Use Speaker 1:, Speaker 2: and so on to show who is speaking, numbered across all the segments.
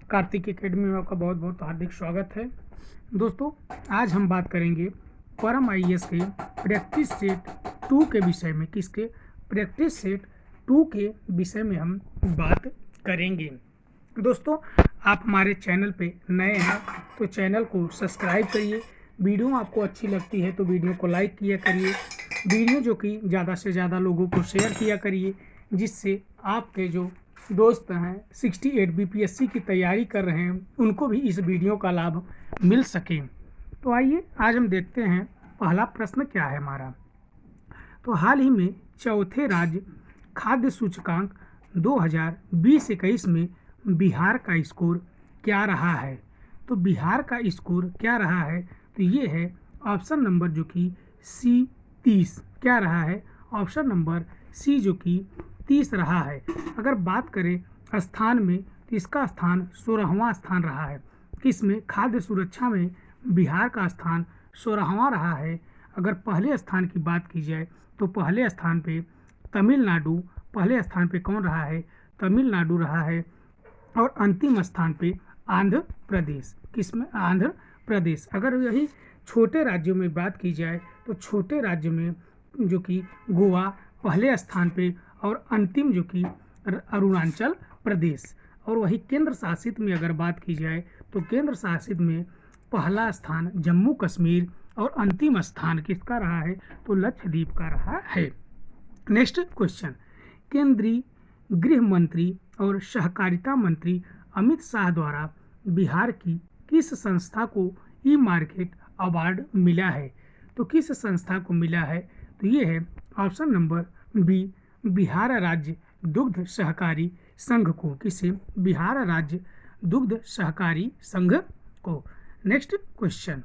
Speaker 1: Kartik academy में आपका बहुत बहुत हार्दिक स्वागत है। दोस्तों, आज हम बात करेंगे परम आईएएस के प्रैक्टिस सेट 2 के विषय में। किसके? प्रैक्टिस सेट 2 के विषय में हम बात करेंगे। दोस्तों, आप हमारे चैनल पे नए हैं तो चैनल को सब्सक्राइब करिए। वीडियो आपको अच्छी लगती है तो वीडियो को लाइक किया करिए। वीडियो जो कि ज़्यादा से ज़्यादा लोगों को शेयर किया करिए, जिससे आपके जो दोस्त हैं 68 बीपीएससी की तैयारी कर रहे हैं उनको भी इस वीडियो का लाभ मिल सके। तो आइए आज हम देखते हैं पहला प्रश्न क्या है हमारा। तो हाल ही में चौथे राज्य खाद्य सूचकांक 2020-21 में बिहार का स्कोर क्या रहा है? तो बिहार का स्कोर क्या रहा है? तो ये है ऑप्शन नंबर जो कि सी 30 क्या रहा है? ऑप्शन नंबर सी जो कि 30 रहा है। अगर बात करें स्थान में तो इसका स्थान 16वां स्थान रहा है। किसमें? खाद्य सुरक्षा में बिहार का स्थान 16वां रहा है। अगर पहले स्थान की बात की जाए तो पहले स्थान पे तमिलनाडु, पहले स्थान पे कौन रहा है? तमिलनाडु रहा है। और अंतिम स्थान पे आंध्र प्रदेश। किसमें? आंध्र प्रदेश। अगर यही छोटे राज्यों में बात की जाए तो छोटे राज्य में जो कि गोवा पहले स्थान पे और अंतिम जो कि अरुणाचल प्रदेश। और वही केंद्र शासित में अगर बात की जाए तो केंद्र शासित में पहला स्थान जम्मू कश्मीर और अंतिम स्थान किसका रहा है? तो लक्षद्वीप का रहा है। नेक्स्ट क्वेश्चन, केंद्रीय गृह मंत्री और सहकारिता मंत्री अमित शाह द्वारा बिहार की किस संस्था को ई मार्केट अवार्ड मिला है? तो किस संस्था को मिला है? तो ये है ऑप्शन नंबर बी, बिहार राज्य दुग्ध सहकारी संघ को। किसे? बिहार राज्य दुग्ध सहकारी संघ को। नेक्स्ट क्वेश्चन,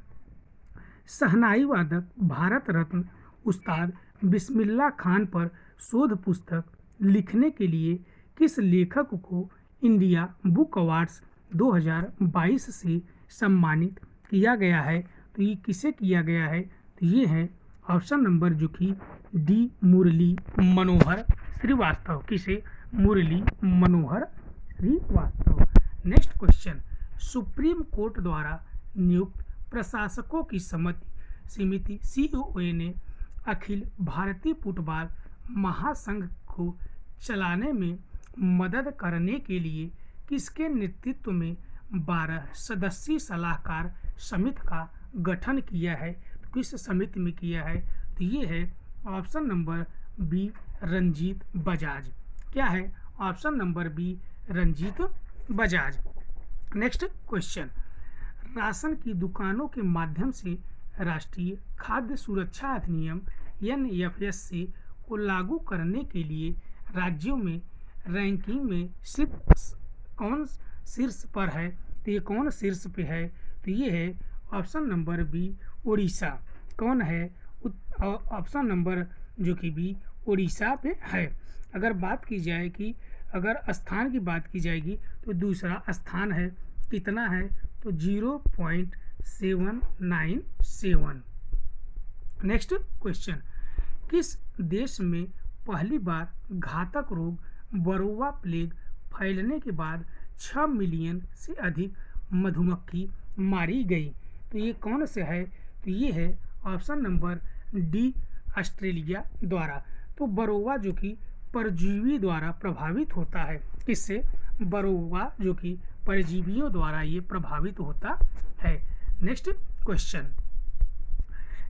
Speaker 1: शहनाई वादक भारत रत्न उस्ताद बिस्मिल्लाह खान पर शोध पुस्तक लिखने के लिए किस लेखक को इंडिया बुक अवार्ड्स 2022 से सम्मानित किया गया है? तो ये किसे किया गया है? तो ये है ऑप्शन नंबर जो कि डी, मुरली मनोहर श्रीवास्तव। किसे? Murli Manohar Shrivastava. Next question, supreme court द्वारा नियुक्त प्रशासकों की समिति सीओए ने अखिल भारतीय फुटबॉल महासंघ को चलाने में मदद करने के लिए किसके नेतृत्व में 12 सदस्यीय सलाहकार समिति का गठन किया है? तो किस समिति में किया है? तो ये है option number B, Ranjit Bajaj. क्या है? Option number B, Ranjit Bajaj. Next question, ration की दुकानों के माध्यम से राष्ट्रीय खाद्य सुरक्षा अधिनियम NFSA को लागू करने के लिए राज्यों में रैंकिंग में सिर्फ कौन शीर्ष पर है? तो ये कौन शीर्ष पे है? तो ये है ऑप्शन नंबर बी, उड़ीसा। कौन है? ऑप्शन नंबर जो कि बी, उड़ीसा पे है। अगर बात की जाए कि अगर स्थान की बात की जाएगी तो दूसरा स्थान है। कितना है? तो 0.797। नेक्स्ट क्वेश्चन, किस देश में पहली बार घातक रोग वरोवा प्लेग फैलने के बाद 6 मिलियन से अधिक मधुमक्खी मारी गई? तो ये कौन से है? तो ये है ऑप्शन नंबर डी, ऑस्ट्रेलिया द्वारा। तो वरोवा जो कि परजीवी द्वारा प्रभावित होता है। किससे? वरोवा जो कि परजीवियों द्वारा ये प्रभावित होता है। नेक्स्ट क्वेश्चन,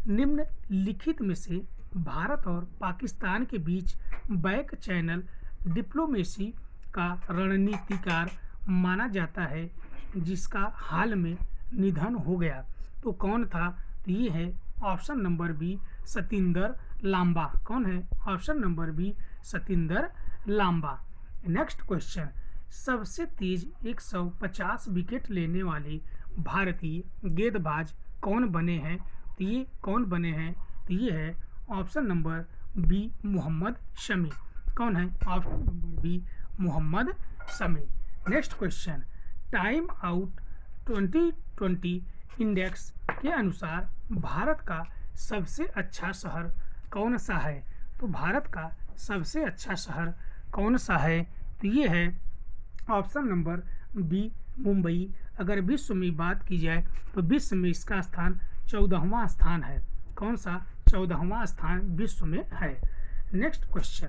Speaker 1: निम्नलिखित में से भारत और पाकिस्तान के बीच बैक चैनल डिप्लोमेसी का रणनीतिकार माना जाता है जिसका हाल में निधन हो गया? तो कौन था? तो ये है option number B, Satinder Lamba. कौन है? Option number B, Satinder Lamba. Next question, सबसे तेज 150 विकेट लेने वाले भारतीय गेंदबाज कौन बने हैं? तो ये कौन बने हैं? तो ये है option number B, Mohammed Shami. कौन है? Option number B, Mohammed Shami. Next question, time out 2020 index के अनुसार भारत का सबसे अच्छा शहर कौन सा है? तो भारत का सबसे अच्छा शहर कौन सा है? तो ये है ऑप्शन नंबर बी मुंबई। अगर विश्व में बात की जाए तो विश्व में इसका स्थान 14वां स्थान है। कौन सा? 14वां स्थान विश्व में है। नेक्स्ट क्वेश्चन,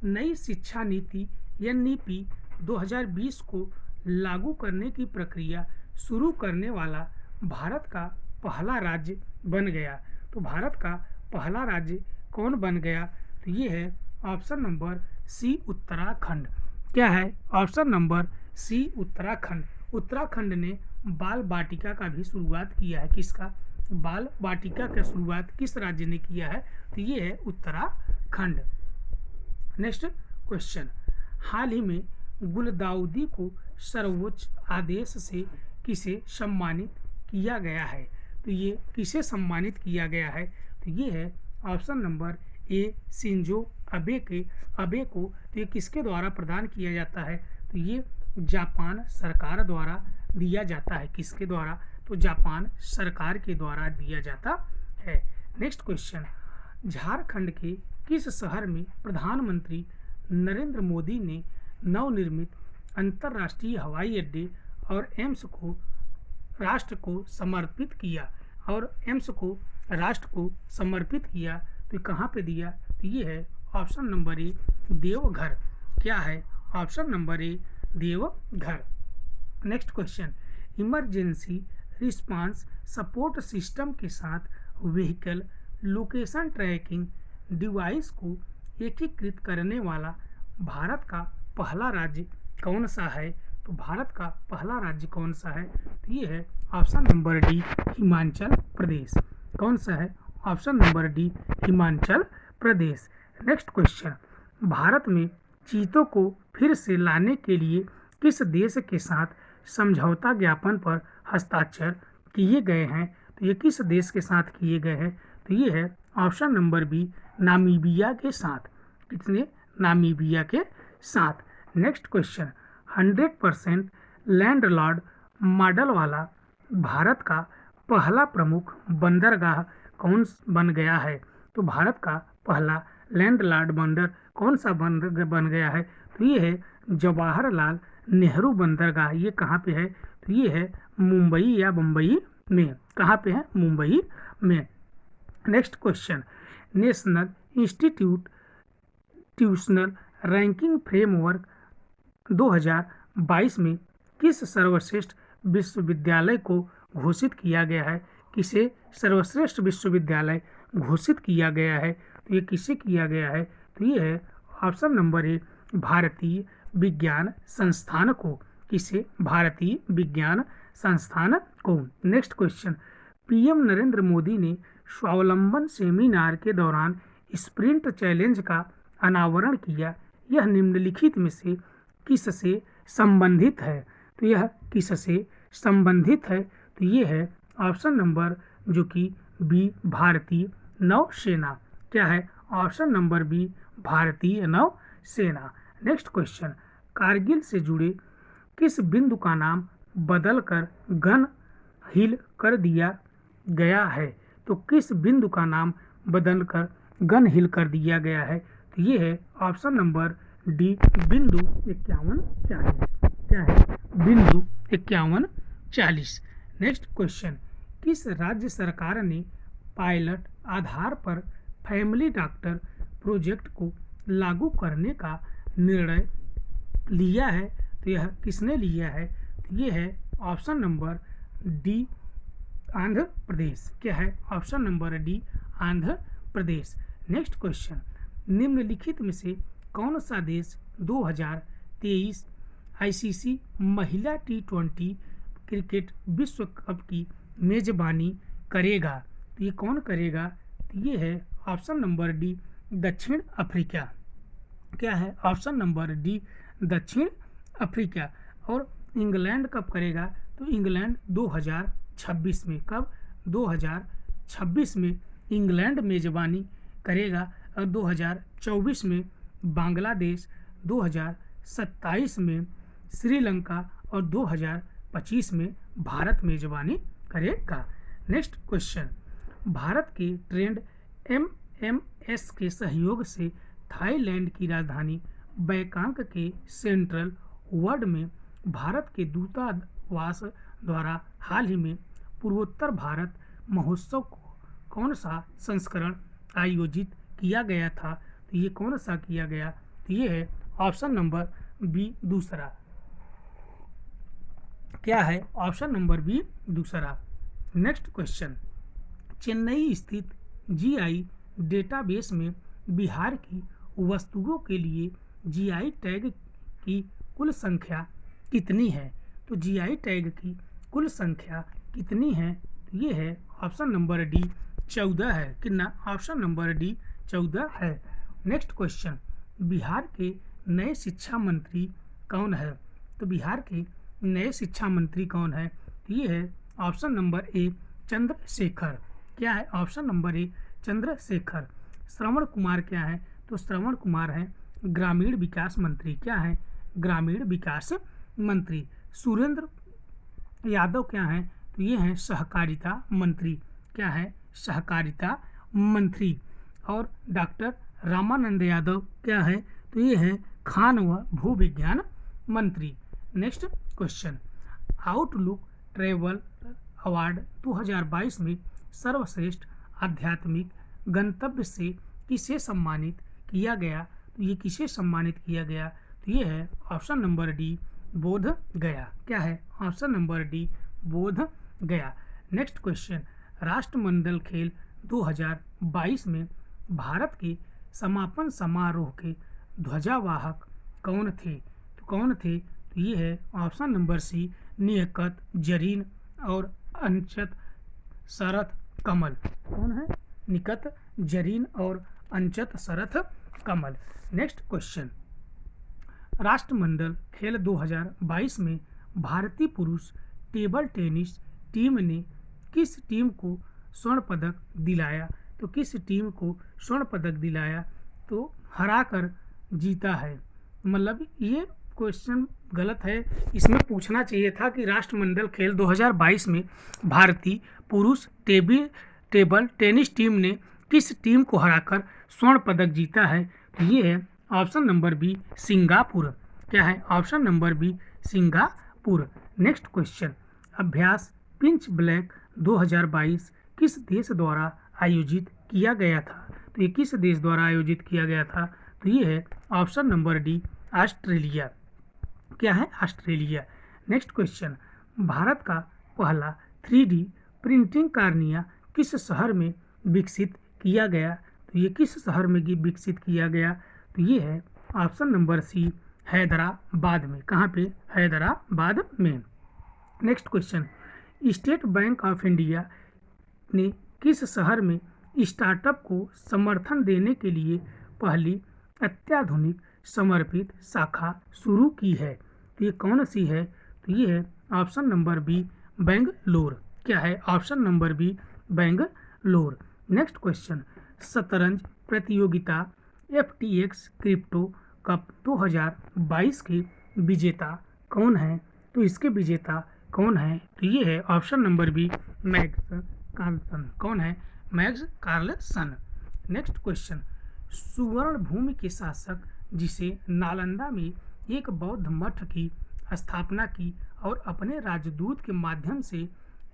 Speaker 1: नई शिक्षा नीति NEP 2020 को लागू करने की प्रक्रिया शुरू करने वाला भारत का पहला राज्य बन गया। तो भारत का पहला राज्य कौन बन गया? तो ये है ऑप्शन नंबर सी, उत्तराखंड। क्या है? Option number C, Uttarakhand. Uttarakhand ने बाल बाटिका का भी शुरुआत किया है। किसका? बाल बाटिका का शुरुआत किस राज्य ने किया है? तो ये है उत्तराखंड। नेक्स्ट क्वेश्चन, हाल ही में गुलदाउदी को सर्वोच्च आदेश से किसे सम्मानित किया गया है? तो ये किसे सम्मानित किया गया है? तो ये है ऑप्शन नंबर ए, शिंजो अबे को। तो ये किसके द्वारा प्रदान किया जाता है? तो ये जापान सरकार द्वारा दिया जाता है। किसके द्वारा? तो जापान सरकार के द्वारा दिया जाता है। नेक्स्ट क्वेश्चन, झारखंड के किस शहर में प्रधानमंत्री नरेंद्र मोदी ने नवनिर्मित अंतर्राष्ट्रीय हवाई अड्डे और एम्स को राष्ट्र को समर्पित किया? और एम्स को राष्ट्र को समर्पित किया तो कहाँ पे दिया? तो ये है ऑप्शन नंबर ए, देवघर। क्या है? ऑप्शन नंबर ए, Deoghar. Next question, emergency response support system के साथ व्हीकल लोकेशन ट्रैकिंग डिवाइस को एकीकृत करने वाला भारत का पहला राज्य कौन सा है? तो भारत का पहला राज्य कौन सा है? तो ये है option number D, Himachal Pradesh. कौन सा है? Option number D, Himachal Pradesh. Next question, Bharat में चीतों को फिर से लाने के लिए किस देश के साथ समझौता ज्ञापन पर हस्ताक्षर किए गए हैं? तो ये किस देश के साथ किए गए हैं? तो ये है ऑप्शन नंबर बी, नामीबिया के साथ। कितने? नामीबिया के साथ। नेक्स्ट क्वेश्चन, 100% लैंडलॉर्ड मॉडल वाला भारत का पहला प्रमुख बंदरगाह कौन बन गया है? तो भारत का पहला लैंडलॉर्ड बंदर कौन सा बन गया है? तो ये है जवाहरलाल नेहरू बंदरगाह। ये कहाँ पे है? तो ये है मुंबई या बम्बई में। कहाँ पे है? मुंबई में। Next question, national institutional ranking framework 2022 में किस सर्वश्रेष्ठ विश्वविद्यालय को घोषित किया गया है? किसे सर्वश्रेष्ठ विश्वविद्यालय घोषित किया गया है? तो ये किसे किया गया है? तो ये है ऑप्शन नंबर ए, भारतीय विज्ञान संस्थान को। किसे? भारतीय विज्ञान संस्थान को। Next question, PM Narendra Modi ने स्वावलंबन सेमिनार के दौरान स्प्रिंट चैलेंज का अनावरण किया। यह निम्नलिखित में से किससे संबंधित है? तो यह किससे संबंधित है? तो ये है ऑप्शन नंबर जो कि बी, भारतीय नौसेना। क्या है? ऑप्शन नंबर बी, भारतीय नौसेना। नेक्स्ट क्वेश्चन, कारगिल से जुड़े किस बिंदु का नाम बदलकर गन हिल कर दिया गया है? तो किस बिंदु का नाम बदलकर गन हिल कर दिया गया है? तो ये है ऑप्शन नंबर डी, बिंदु 5140। क्या है? बिंदु 5140। नेक्स्ट क्वेश्चन, किस राज्य सरकार ने पायलट आधार पर फैमिली डॉक्टर प्रोजेक्ट को लागू करने का निर्णय लिया है? तो यह किसने लिया है? तो ये है option number D, Andhra Pradesh. क्या है? Option number D, Andhra Pradesh. Next question, निम्नलिखित में से कौन सा देश 2023 ICC महिला T20 क्रिकेट विश्व कप की मेजबानी करेगा? तो ये कौन करेगा? तो ये है ऑप्शन नंबर डी, दक्षिण अफ्रीका। क्या है? ऑप्शन नंबर डी, दक्षिण अफ्रीका। और इंग्लैंड कब करेगा? तो इंग्लैंड 2026 में। कब? 2026 में इंग्लैंड मेजबानी करेगा। और 2024 में बांग्लादेश, 2027 में श्रीलंका और 2025 में भारत मेजबानी करेगा। नेक्स्ट क्वेश्चन, भारत के ट्रेंड MMS के सहयोग से थाईलैंड की राजधानी बैंकॉक के सेंट्रल वर्ल्ड में भारत के दूतावास द्वारा हाल ही में पूर्वोत्तर भारत महोत्सव को कौन सा संस्करण आयोजित किया गया था? तो ये कौन सा किया गया? तो ये है ऑप्शन नंबर बी दूसरा। क्या है? ऑप्शन नंबर बी दूसरा। नेक्स्ट क्वेश्चन, चेन्नई स्थित जीआई डेटाबेस में बिहार की वस्तुओं के लिए जीआई टैग की कुल संख्या कितनी है? तो जीआई टैग की कुल संख्या कितनी है? तो ये है ऑप्शन नंबर डी 14 है। कितना? ऑप्शन नंबर डी 14 है। नेक्स्ट क्वेश्चन, बिहार के नए शिक्षा मंत्री कौन है? तो बिहार के नए शिक्षा मंत्री कौन है? तो ये है ऑप्शन नंबर ए चंद्रशेखर। क्या है? Option number A Chandrashekhar. Shravan Kumar क्या है? तो श्रवण कुमार है ग्रामीण विकास मंत्री। क्या है? ग्रामीण विकास मंत्री। सुरेंद्र यादव क्या है? तो ये है सहकारिता मंत्री। क्या है? सहकारिता मंत्री। और डॉक्टर रामानंद यादव क्या है? तो ये है खान व भू विज्ञान मंत्री। Next question, outlook travel award 2022 में सर्वश्रेष्ठ आध्यात्मिक गंतव्य से किसे सम्मानित किया गया? तो ये किसे सम्मानित किया गया? तो ये है ऑप्शन नंबर डी बोध गया। क्या है? ऑप्शन नंबर डी बोध गया। नेक्स्ट क्वेश्चन, राष्ट्रमंडल खेल 2022 में भारत के समापन समारोह के ध्वजावाहक कौन थे? तो कौन थे? तो ये है ऑप्शन नंबर सी नियकत जरीन और अंचत शरथ कमल। कौन है? निकत जरीन और अंचत शरथ कमल। नेक्स्ट क्वेश्चन, राष्ट्रमंडल खेल 2022 में भारतीय पुरुष टेबल टेनिस टीम ने किस टीम को स्वर्ण पदक दिलाया? तो किस टीम को स्वर्ण पदक दिलाया? तो हराकर जीता है। मतलब ये क्वेश्चन गलत है। इसमें पूछना चाहिए था कि राष्ट्रमंडल खेल 2022 में भारतीय पुरुष टेबल टेनिस टीम ने किस टीम को हराकर स्वर्ण पदक जीता है? तो ये है ऑप्शन नंबर बी सिंगापुर। क्या है? Option number B Singapore. Next question, अभ्यास पिंच ब्लैक 2022 किस देश द्वारा आयोजित किया गया था? तो ये किस देश द्वारा आयोजित किया गया था? तो ये है ऑप्शन नंबर डी ऑस्ट्रेलिया। क्या है? ऑस्ट्रेलिया। नेक्स्ट क्वेश्चन, भारत का पहला 3D प्रिंटिंग कार्निया किस शहर में विकसित किया गया? तो ये किस शहर में विकसित किया गया? तो ये है ऑप्शन नंबर सी हैदराबाद में। कहाँ पे? हैदराबाद में। Next question, state bank of India ने किस शहर में स्टार्टअप को समर्थन देने के लिए पहली अत्याधुनिक समर्पित शाखा शुरू की है? तो ये कौन सी है? तो ये है ऑप्शन नंबर बी बेंगलोर। क्या है? Option number B Bangalore. Next question, शतरंज प्रतियोगिता FTX क्रिप्टो कप 2022 के विजेता कौन है? तो इसके विजेता कौन है? तो ये है ऑप्शन नंबर बी मैग्स कार्लसन। कौन है? मैग्स कार्लसन। नेक्स्ट क्वेश्चन, सुवर्ण भूमि के शासक जिसे नालंदा में एक बौद्ध मठ की स्थापना की और अपने राजदूत के माध्यम से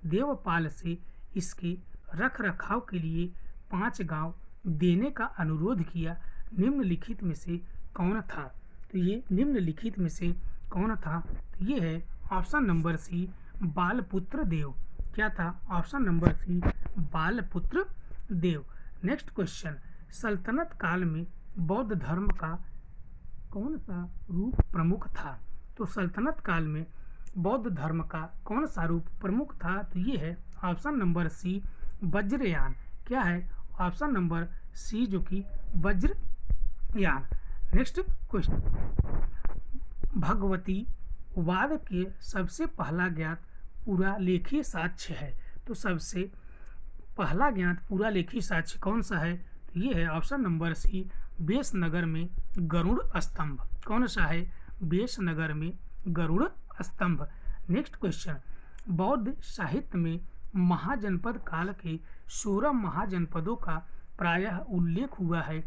Speaker 1: देवपाल से इसके रख रखाव के लिए 5 गांव देने का अनुरोध किया, निम्नलिखित में से कौन था? तो ये निम्नलिखित में से कौन था? तो ये है ऑप्शन नंबर सी बालपुत्र देव। क्या था? ऑप्शन नंबर सी बालपुत्र देव। नेक्स्ट क्वेश्चन, सल्तनत काल में बौद्ध धर्म का कौन सा रूप प्रमुख था? तो सल्तनत काल में बौद्ध धर्म का कौन सा रूप प्रमुख था? तो ये है ऑप्शन नंबर सी वज्रयान। क्या है? ऑप्शन नंबर सी जो कि वज्रयान। नेक्स्ट क्वेश्चन, भगवती वाद के सबसे पहला ज्ञात पुरालेखीय साक्ष्य है। तो सबसे पहला ज्ञात पुरालेखीय साक्ष्य कौन सा है? तो ये है ऑप्शन नंबर सी बेसनगर में गरुड़ स्तंभ। कौन सा है? बेसनगर में गरुड़ स्तंभ। नेक्स्ट क्वेश्चन, बौद्ध साहित्य में महाजनपद काल के 16 महाजनपदों का प्रायः उल्लेख हुआ है।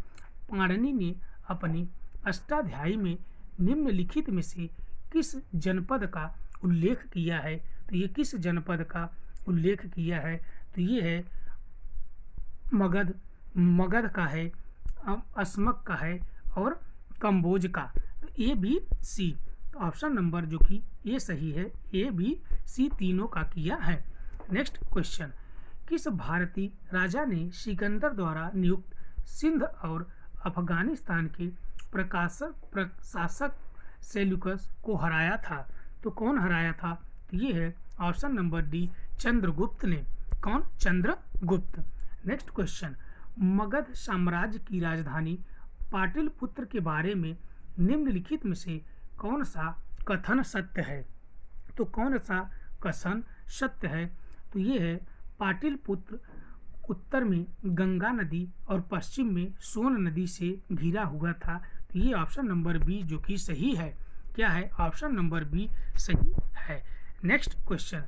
Speaker 1: पाणिनि ने अपनी अष्टाध्यायी में निम्नलिखित में से किस जनपद का उल्लेख किया है? तो ये किस जनपद का उल्लेख किया है? तो ये है मगध, मगध का है, असमक का है और कंबोज का। तो ए बी सी, तो ऑप्शन नंबर जो कि ये सही है, ए बी सी तीनों का किया है। नेक्स्ट क्वेश्चन, किस भारतीय राजा ने सिकंदर द्वारा नियुक्त सिंध और अफगानिस्तान के प्रशासक सेल्यूकस को हराया था? तो कौन हराया था? तो ये है ऑप्शन नंबर डी, चंद्रगुप्त ने। कौन? चंद्रगुप्त। नेक्स्ट क्वेश्चन, मगध साम्राज्य की राजधानी पाटलिपुत्र के बारे में निम्नलिखित में से कौन सा कथन सत्य है? तो कौन सा कथन सत्य है? तो ये है पाटलिपुत्र उत्तर में गंगा नदी और पश्चिम में सोन नदी से घिरा हुआ था। तो ये ऑप्शन नंबर बी जो कि सही है। क्या है? ऑप्शन नंबर बी सही है। नेक्स्ट क्वेश्चन,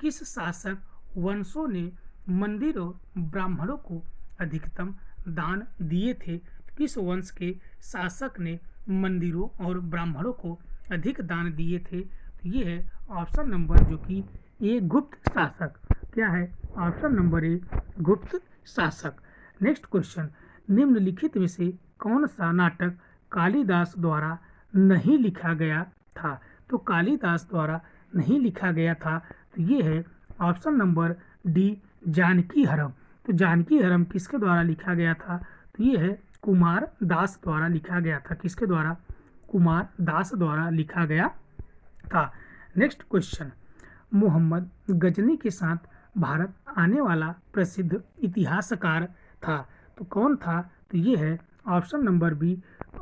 Speaker 1: किस शासक वंशों ने मंदिर और ब्राह्मणों को अधिकतम दान दिए थे? किस वंश के शासक ने मंदिरों और ब्राह्मणों को अधिक दान दिए थे? तो ये है ऑप्शन नंबर जो कि ए, गुप्त शासक। क्या है? ऑप्शन नंबर ए, गुप्त शासक। नेक्स्ट क्वेश्चन, निम्नलिखित में से कौन सा नाटक कालिदास द्वारा नहीं लिखा गया था? तो कालिदास द्वारा नहीं लिखा गया था, तो ये है ऑप्शन नंबर डी, जानकी हरम। तो जानकी हरम किसके द्वारा लिखा गया था? तो ये है कुमार दास द्वारा लिखा गया था। किसके द्वारा? कुमार दास द्वारा लिखा गया था। नेक्स्ट क्वेश्चन, मोहम्मद गजनी के साथ भारत आने वाला प्रसिद्ध इतिहासकार था, तो कौन था? तो ये है option number B,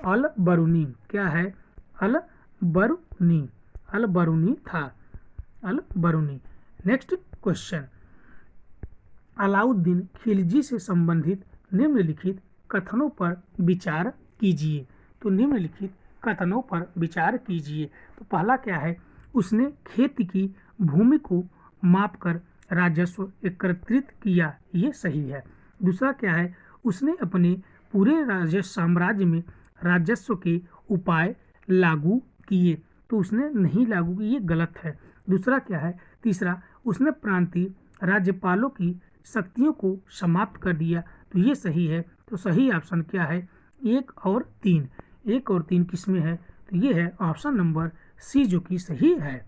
Speaker 1: Al Biruni. क्या है? अल बरूनी, अल बरूनी था, Al Biruni. Next question, Alauddin Khilji से संबंधित निम्नलिखित कथनों पर विचार कीजिए। तो निम्नलिखित कथनों पर विचार कीजिए। तो पहला क्या है? उसने खेती की भूमि को मापकर राजस्व एकत्रित किया, ये सही है। दूसरा क्या है? उसने अपने पूरे राजस्व साम्राज्य में राजस्व के उपाय लागू किए, तो उसने नहीं लागू किए, ये गलत है। दूसरा क्या है? तीसरा, उसने प्रांतीय राज्यपालों की शक्तियों को समाप्त कर दिया, तो ये सही है। तो सही ऑप्शन क्या है? एक और तीन। एक और तीन किसमें है? तो ये है ऑप्शन नंबर सी जो कि सही है।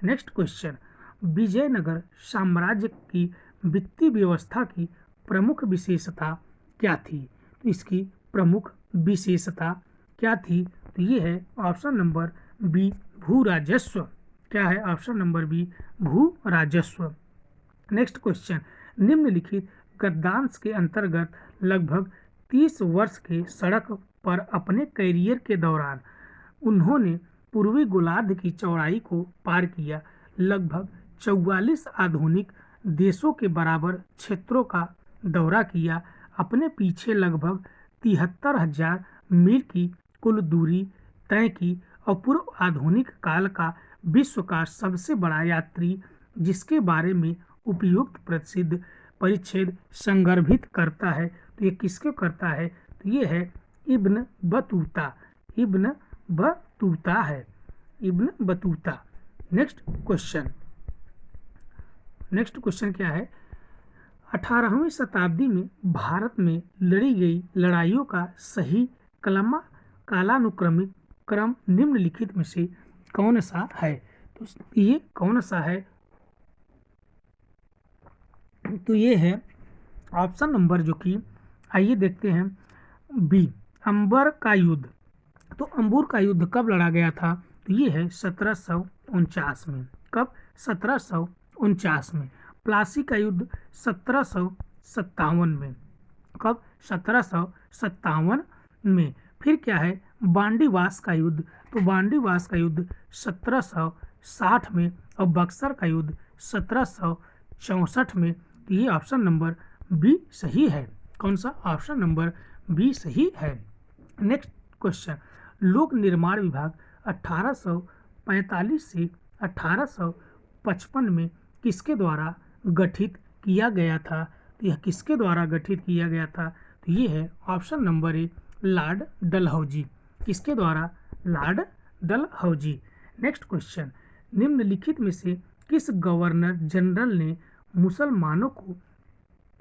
Speaker 1: नेक्स्ट क्वेश्चन, विजयनगर साम्राज्य की वित्तीय व्यवस्था की प्रमुख विशेषता क्या थी? तो इसकी प्रमुख विशेषता क्या थी? तो ये है ऑप्शन नंबर बी, भू राजस्व। क्या है? ऑप्शन नंबर बी, भू राजस्व। नेक्स्ट क्वेश्चन, निम्नलिखित गद्यांश के अंतर्गत लगभग 30 वर्ष के सड़क पर अपने कैरियर के दौरान उन्होंने पूर्वी गोलार्ध की चौड़ाई को पार किया, लगभग 44 आधुनिक देशों के बराबर क्षेत्रों का दौरा किया, अपने पीछे लगभग 73,000 मील की कुल दूरी तय की और पूर्व आधुनिक काल का विश्व का सबसे बड़ा यात्री जिसके बारे में उपयुक्त प्रसिद्ध परिच्छेद संदर्भित करता है, तो ये किसको करता है? तो ये है इब्न बतूता, इब्न बतूता है, Ibn Battuta. Next question, next question क्या है? 18वीं शताब्दी में भारत में लड़ी गई लड़ाइयों का सही कालानुक्रमिक क्रम निम्नलिखित में से कौन सा है? तो ये कौन सा है? तो ये है ऑप्शन नंबर जो कि, आइए देखते हैं, बी, अंबर का युद्ध। तो अंबुर का युद्ध कब लड़ा गया था? तो ये है 1749 में। कब? 1749 में। प्लासी का युद्ध 1757 में। कब? 1757 में। फिर क्या है? बांडीवास का युद्ध। तो बांडीवास का युद्ध 1760 में और बक्सर का युद्ध 1764 में। तो ये ऑप्शन नंबर बी सही है। कौन सा? ऑप्शन नंबर बी सही है। नेक्स्ट क्वेश्चन, लोक निर्माण विभाग 1845 से 1855 में किसके द्वारा गठित किया गया था? तो यह किसके द्वारा गठित किया गया था? तो ये है ऑप्शन नंबर ए, लॉर्ड डलहौजी। किसके द्वारा लॉर्ड डलहौजी। नेक्स्ट क्वेश्चन, निम्नलिखित में से किस गवर्नर जनरल ने मुसलमानों को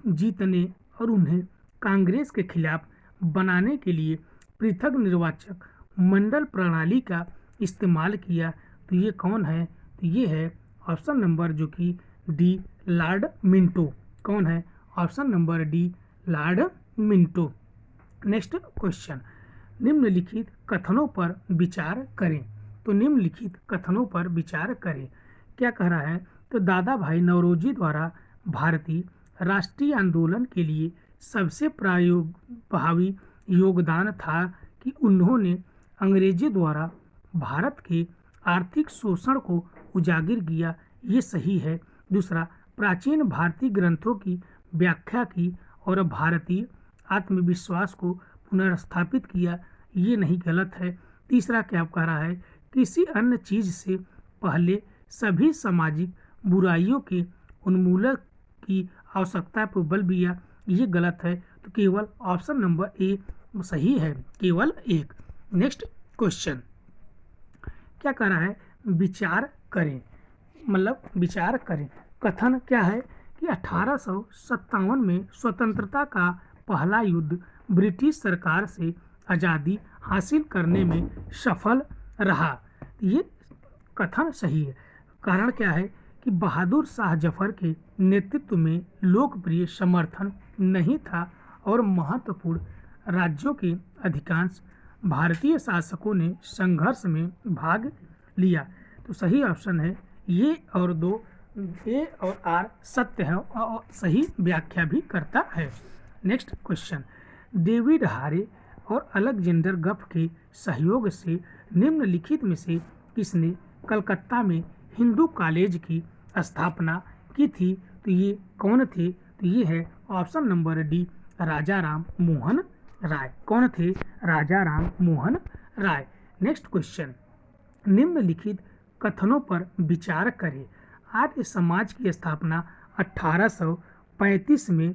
Speaker 1: जीतने और उन्हें कांग्रेस के खिलाफ बनाने के लिए पृथक निर्वाचक मंडल प्रणाली का इस्तेमाल किया? तो ये कौन है? तो ये है ऑप्शन नंबर जो कि डी, लॉर्ड मिंटो। कौन है? Option number D, Lord Minto. Next question, निम्नलिखित कथनों पर विचार करें। तो निम्नलिखित कथनों पर विचार करें, क्या कह रहा है? तो दादा भाई नौरोजी द्वारा भारतीय राष्ट्रीय आंदोलन के लिए सबसे प्रभावी योगदान था कि उन्होंने अंग्रेजी द्वारा भारत के आर्थिक शोषण को उजागर किया। ये सही है। दूसरा, प्राचीन भारतीय ग्रंथों की व्याख्या की और भारतीय आत्मविश्वास को पुनर्स्थापित किया। ये नहीं, गलत है। तीसरा क्या कह रहा है? किसी अन्य चीज से पहले सभी सामाजिक बुराइयों के उन्मूलन की आवश्यकता पर बल दिया। ये गलत है। तो केवल ऑप्शन नंबर ए सही है, केवल एक। नेक्स्ट क्वेश्चन, क्या कह रहा है? विचार करें, मतलब विचार करें। कथन क्या है कि 1857 में स्वतंत्रता का पहला युद्ध ब्रिटिश सरकार से आज़ादी हासिल करने में सफल रहा। ये कथन सही है। कारण क्या है कि बहादुर शाह जफर के नेतृत्व में लोकप्रिय समर्थन नहीं था और महत्वपूर्ण राज्यों के अधिकांश भारतीय शासकों ने संघर्ष में भाग लिया। तो सही ऑप्शन है ये और दो, ए और आर सत्य है और सही व्याख्या भी करता है। नेक्स्ट क्वेश्चन, डेविड हारे और अलेक्जेंडर गफ के सहयोग से निम्नलिखित में से किसने कलकत्ता में हिंदू कॉलेज की स्थापना की थी? तो ये कौन थे? तो ये है ऑप्शन नंबर डी, राजा राम मोहन राय। कौन थे? राजा राम मोहन राय। नेक्स्ट क्वेश्चन, निम्नलिखित कथनों पर विचार करें। आर्य समाज की स्थापना 1835 में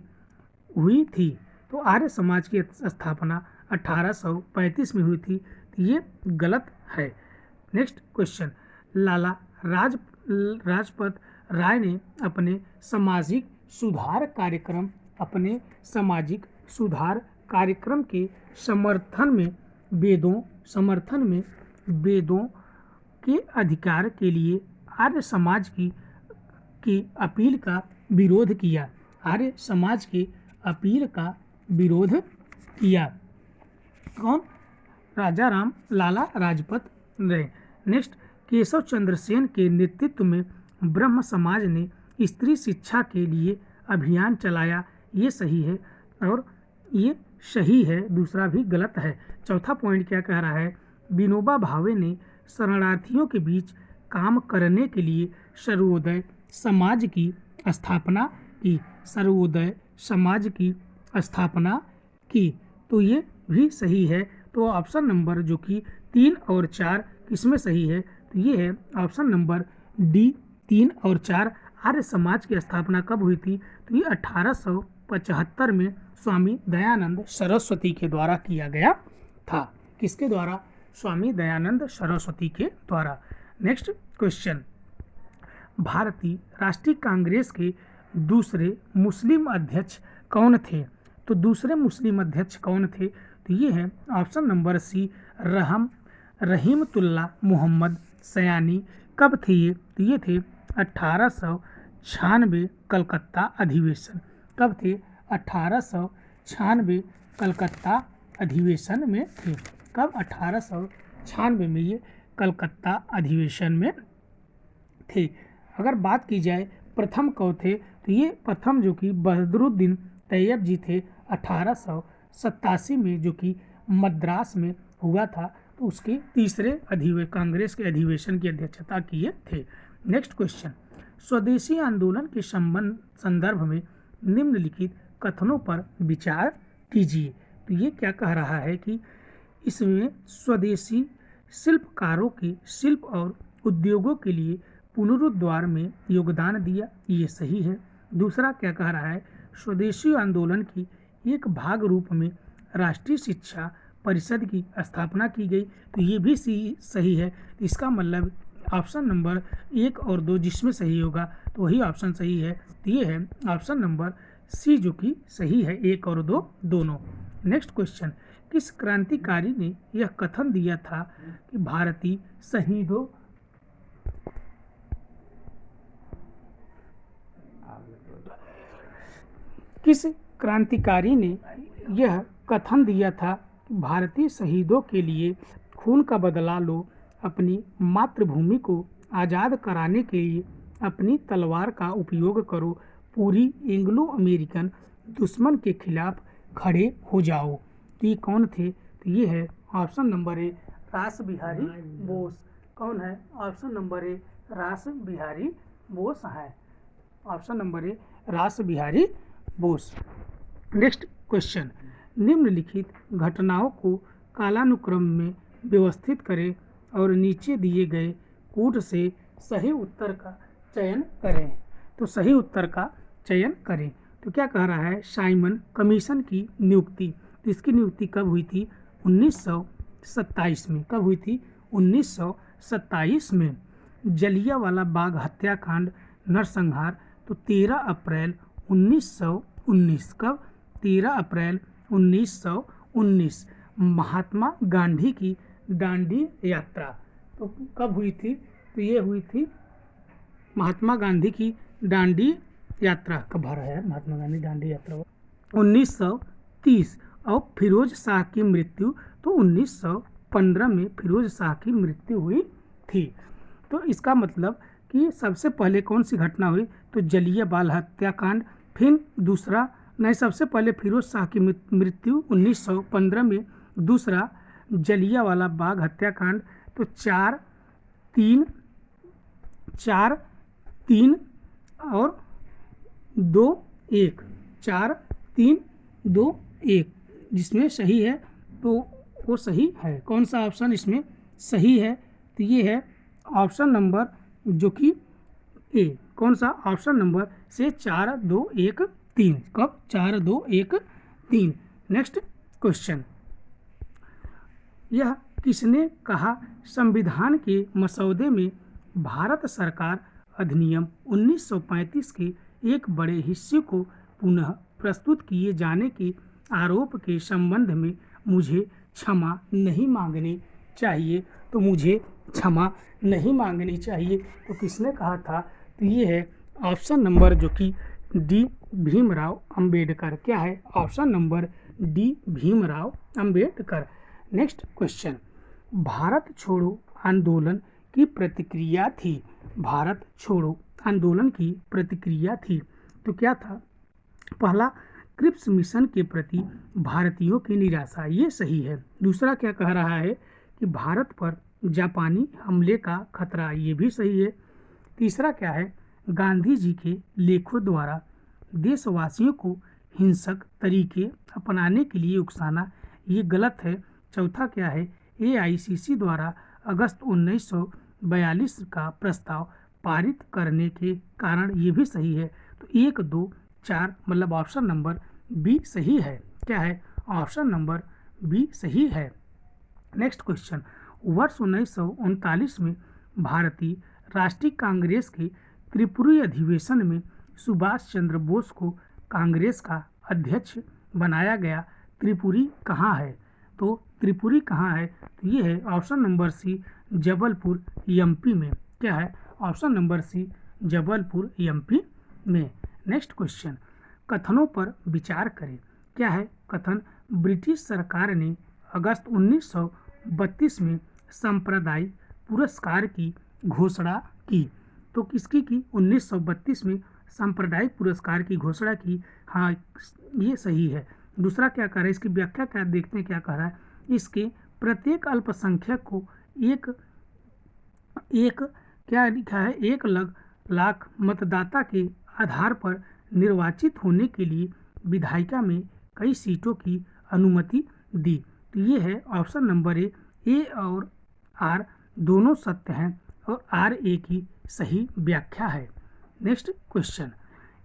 Speaker 1: हुई थी। तो आर्य समाज की स्थापना 1835 में हुई थी। तो ये गलत है। नेक्स्ट क्वेश्चन, लाला लाजपत राय ने अपने सामाजिक सुधार कार्यक्रम के समर्थन में वेदों के अधिकार के लिए आर्य समाज की अपील का विरोध किया। आर्य समाज की अपील का विरोध किया। कौन? राजा राम लाला लाजपत राय। नेक्स्ट, केशव चंद्र सेन के नेतृत्व में ब्रह्म समाज ने स्त्री शिक्षा के लिए अभियान चलाया। ये सही है और ये सही है, दूसरा भी गलत है। चौथा पॉइंट क्या कह रहा है? विनोबा भावे ने शरणार्थियों के बीच काम करने के लिए सर्वोदय समाज की स्थापना की। सर्वोदय समाज की स्थापना की। तो ये भी सही है। तो ऑप्शन नंबर जो कि 3 और 4 किसमें सही है? तो ये है ऑप्शन नंबर डी, 3 और 4। आर्य समाज की स्थापना कब हुई थी? तो ये 1875 में स्वामी दयानंद सरस्वती के द्वारा किया गया था। किसके द्वारा? स्वामी दयानंद सरस्वती के द्वारा। नेक्स्ट क्वेश्चन, भारतीय राष्ट्रीय कांग्रेस के दूसरे मुस्लिम अध्यक्ष कौन थे? तो दूसरे मुस्लिम अध्यक्ष कौन थे? तो ये है ऑप्शन नंबर सी, रहीमतुल्लाह मोहम्मद सयानी। कब थे ये? तो ये थे 1896 कलकत्ता अधिवेशन। कब थे? 1896 कलकत्ता अधिवेशन में थे। कब? 1896 में ये कलकत्ता अधिवेशन में थे। अगर बात की जाए प्रथम कौन थे? तो ये प्रथम जो कि बहादुरुद्दीन तैयब जी थे। 1887 में जो कि मद्रास में हुआ था, तो उसके तीसरे कांग्रेस के अधिवेशन की अध्यक्षता किए थे। नेक्स्ट क्वेश्चन, स्वदेशी आंदोलन के संदर्भ में निम्नलिखित कथनों पर विचार कीजिए। तो ये क्या कह रहा है कि इसमें स्वदेशी शिल्पकारों के शिल्प और उद्योगों के लिए पुनरुद्धार में योगदान दिया। ये सही है। दूसरा क्या कह रहा है? स्वदेशी आंदोलन की एक भाग रूप में राष्ट्रीय शिक्षा परिषद की स्थापना की गई। तो ये भी सही है। इसका मतलब ऑप्शन नंबर 1 और 2 जिसमें सही होगा तो वही ऑप्शन सही है। तो ये है ऑप्शन नंबर सी जो कि सही है, 1 और 2 दोनों। नेक्स्ट क्वेश्चन, किस क्रांतिकारी ने यह कथन दिया था कि भारतीय शहीदों किस क्रांतिकारी ने यह कथन दिया था कि भारतीय शहीदों के लिए खून का बदला लो, अपनी मातृभूमि को आज़ाद कराने के लिए अपनी तलवार का उपयोग करो, पूरी एंग्लो अमेरिकन दुश्मन के खिलाफ खड़े हो जाओ। तो ये कौन थे? तो ये है ऑप्शन नंबर ए रास बिहारी बोस। कौन है? ऑप्शन नंबर ए रास बिहारी बोस है। ऑप्शन नंबर ए रास बिहारी बोस। नेक्स्ट क्वेश्चन, निम्नलिखित घटनाओं को कालानुक्रम में व्यवस्थित करें और नीचे दिए गए कूट से सही उत्तर का चयन करें। तो सही उत्तर का चयन करें। तो क्या कह रहा है? साइमन कमीशन की नियुक्ति। तो इसकी नियुक्ति कब हुई थी? 1927 में। कब हुई थी? 1927 में। जलियांवाला बाग हत्याकांड नरसंहार तो 13 अप्रैल 1919। कब? 13 अप्रैल 1919। महात्मा गांधी की दांडी यात्रा तो कब हुई थी? तो ये हुई थी महात्मा गांधी की दांडी यात्रा। कब भर है महात्मा गांधी दांडी यात्रा? 1930। और फिरोज शाह की मृत्यु तो 1915 में फिरोज शाह की मृत्यु हुई थी। तो इसका मतलब कि सबसे पहले कौन सी घटना हुई? तो जलियांवाला हत्याकांड। फिर दूसरा नहीं, सबसे पहले फिरोज शाह की मृत्यु 1915 में। दूसरा जलियांवाला बाग हत्याकांड। तो 4-3 और 2-1। 4-3-2-1 जिसमें सही है तो वो सही है। कौन सा ऑप्शन इसमें सही है? तो ये है ऑप्शन नंबर जो कि ए। कौन सा? ऑप्शन नंबर से 4-2-1-3। कब? 4-2-1-3। नेक्स्ट क्वेश्चन, यह किसने कहा संविधान के मसौदे में भारत सरकार अधिनियम 1935 के एक बड़े हिस्से को पुनः प्रस्तुत किए जाने के आरोप के संबंध में मुझे क्षमा नहीं मांगनी चाहिए? तो मुझे क्षमा नहीं मांगनी चाहिए तो किसने कहा था? तो ये है ऑप्शन नंबर जो कि डी भीमराव अंबेडकर। क्या है? Option number D Bhimrao Ambedkar. Next question, Bharat छोड़ो आंदोलन की प्रतिक्रिया थी। भारत छोड़ो आंदोलन की प्रतिक्रिया थी तो क्या था? पहला, क्रिप्स मिशन के प्रति भारतीयों की निराशा। ये सही है। दूसरा क्या कह रहा है कि भारत पर जापानी हमले का खतरा। ये भी सही है। तीसरा क्या है? गांधी जी के लेखों द्वारा देशवासियों को हिंसक तरीके अपनाने के लिए उकसाना। ये गलत है। चौथा क्या है? AICC द्वारा अगस्त 1942 का प्रस्ताव पारित करने के कारण। ये भी सही है। तो 1, 2, 4 मतलब ऑप्शन नंबर बी सही है। क्या है? ऑप्शन नंबर बी सही है। नेक्स्ट क्वेश्चन, वर्ष 1939 में भारतीय राष्ट्रीय कांग्रेस के त्रिपुरी अधिवेशन में सुभाष चंद्र बोस को कांग्रेस का अध्यक्ष बनाया गया। त्रिपुरी कहाँ है? तो त्रिपुरी कहाँ है? तो ये है option number C Jabalpur MP में। क्या है? Option number C Jabalpur MP में। नेक्स्ट क्वेश्चन, कथनों पर विचार करें। क्या है कथन? ब्रिटिश सरकार ने अगस्त 1932 में सांप्रदायिक पुरस्कार की घोषणा की। तो किसकी की? 1932 में सांप्रदायिक पुरस्कार की घोषणा की। हाँ, ये सही है। दूसरा क्या कह रहा है? इसकी व्याख्या क्या देखते हैं क्या कह रहा है? इसके प्रत्येक अल्पसंख्यक को एक क्या लिखा है? 1,00,000 मतदाता के आधार पर निर्वाचित होने के लिए विधायिका में कई सीटों की अनुमति दी। तो ये है ऑप्शन नंबर ए और आर दोनों सत्य हैं और RA की सही व्याख्या है। नेक्स्ट क्वेश्चन,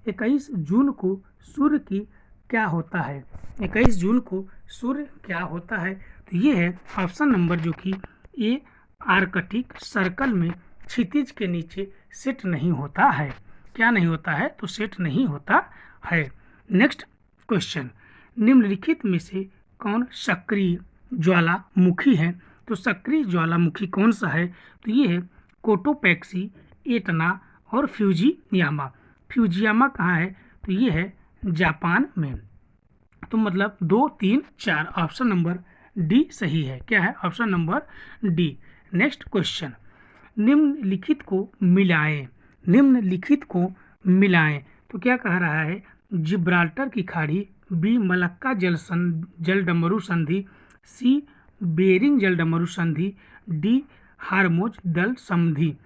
Speaker 1: 21 जून को सूर्य की क्या होता है? 21 जून को सूर्य क्या होता है? तो ये है ऑप्शन नंबर जो कि ए, आर्कटिक सर्कल में क्षितिज के नीचे सेट नहीं होता है। क्या नहीं होता है? तो सेट नहीं होता है। नेक्स्ट क्वेश्चन, निम्नलिखित में से कौन सक्रिय ज्वालामुखी है? तो सक्रिय ज्वालामुखी कौन सा है? तो ये है कोटोपैक्सी, एटना और फ्यूजियामा। फ्यूजियामा कहाँ है? तो ये है जापान में। तो मतलब 2, 3, 4 ऑप्शन नंबर डी सही है। क्या है? Option number D. Next question, निम्नलिखित को मिलाएं। निम्नलिखित को मिलाएं तो क्या कह रहा है? जिब्राल्टर की खाड़ी, बी मलक्का जलडमरू संधि, सी बेरिंग जलडमरू संधि, डी हार्मोज दल संधि।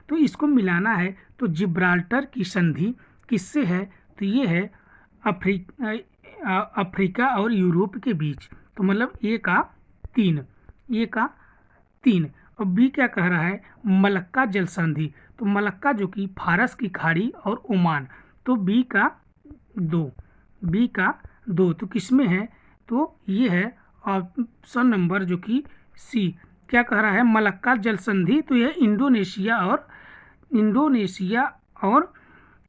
Speaker 1: तो इसको मिलाना है तो जिब्राल्टर की संधि किससे है? तो ये है अफ्रीका और यूरोप के बीच। तो मतलब ए का 3 और बी क्या कह रहा है? मलक्का जल संधि। तो मलक्का जो कि फारस की खाड़ी और ओमान। तो बी का 2 तो किसमें है? तो ये है ऑप्शन नंबर जो कि सी। क्या कह रहा है? मलक्का जल संधि। तो यह इंडोनेशिया और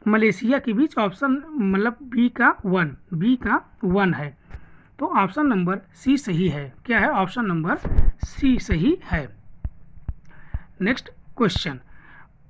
Speaker 1: मलेशिया के बीच ऑप्शन मतलब बी का 1 है। तो ऑप्शन नंबर सी सही है। क्या है? ऑप्शन नंबर सी सही है। नेक्स्ट क्वेश्चन,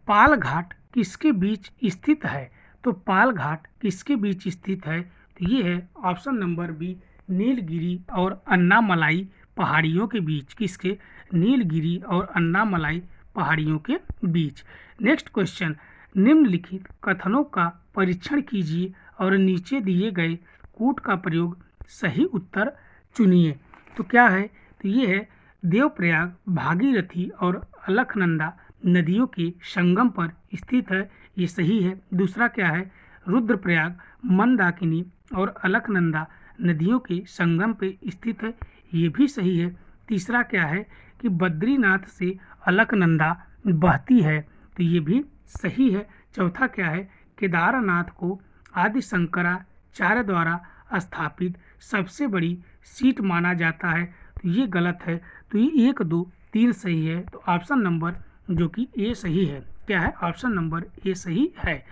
Speaker 1: पाल घाट किसके बीच स्थित है? तो पाल घाट किसके बीच स्थित है? तो ये है ऑप्शन नंबर बी, नीलगिरी और अन्नामलाई पहाड़ियों के बीच। किसके? नीलगिरी और अन्नामलाई पहाड़ियों के बीच। नेक्स्ट क्वेश्चन, निम्नलिखित कथनों का परीक्षण कीजिए और नीचे दिए गए कूट का प्रयोग सही उत्तर चुनिए। तो क्या है? तो ये है देवप्रयाग भागीरथी और अलकनंदा नदियों के संगम पर स्थित है। ये सही है। दूसरा क्या है? रुद्रप्रयाग मंदाकिनी और अलकनंदा नदियों के संगम पे स्थित है। ये भी सही है। तीसरा क्या है? कि बद्रीनाथ से अलकनंदा बहती है। तो ये भी सही है। चौथा क्या है? केदारनाथ को आदि शंकराचार्य द्वारा स्थापित सबसे बड़ी सीट माना जाता है। तो ये गलत है। तो ये 1, 2, 3 सही है। तो ऑप्शन नंबर जो कि ए सही है। क्या है? ऑप्शन नंबर ए सही है।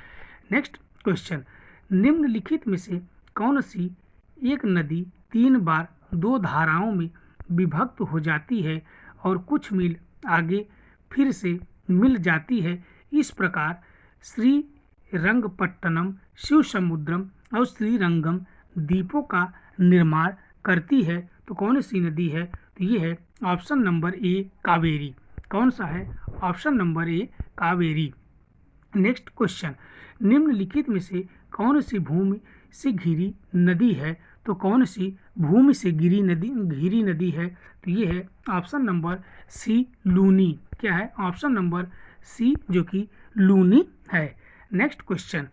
Speaker 1: नेक्स्ट क्वेश्चन, निम्नलिखित में से कौन सी एक नदी 3 बार 2 धाराओं में विभक्त हो जाती है और कुछ मील आगे फिर से मिल जाती है? इस प्रकार श्रीरंगपट्टनम, शिवसमुद्रम और श्रीरंगम द्वीपों का निर्माण करती है। तो कौन सी नदी है? तो ये है ऑप्शन नंबर ए, कावेरी। कौन सा है? ऑप्शन नंबर ए, कावेरी। नेक्स्ट क्वेश्चन, निम्नलिखित में से कौन सी भूमि से घिरी नदी है? तो कौन सी भूमि से घिरी नदी है? तो ये है ऑप्शन नंबर सी, लूनी। क्या है? ऑप्शन नंबर सी जो कि लूनी है। नेक्स्ट क्वेश्चन,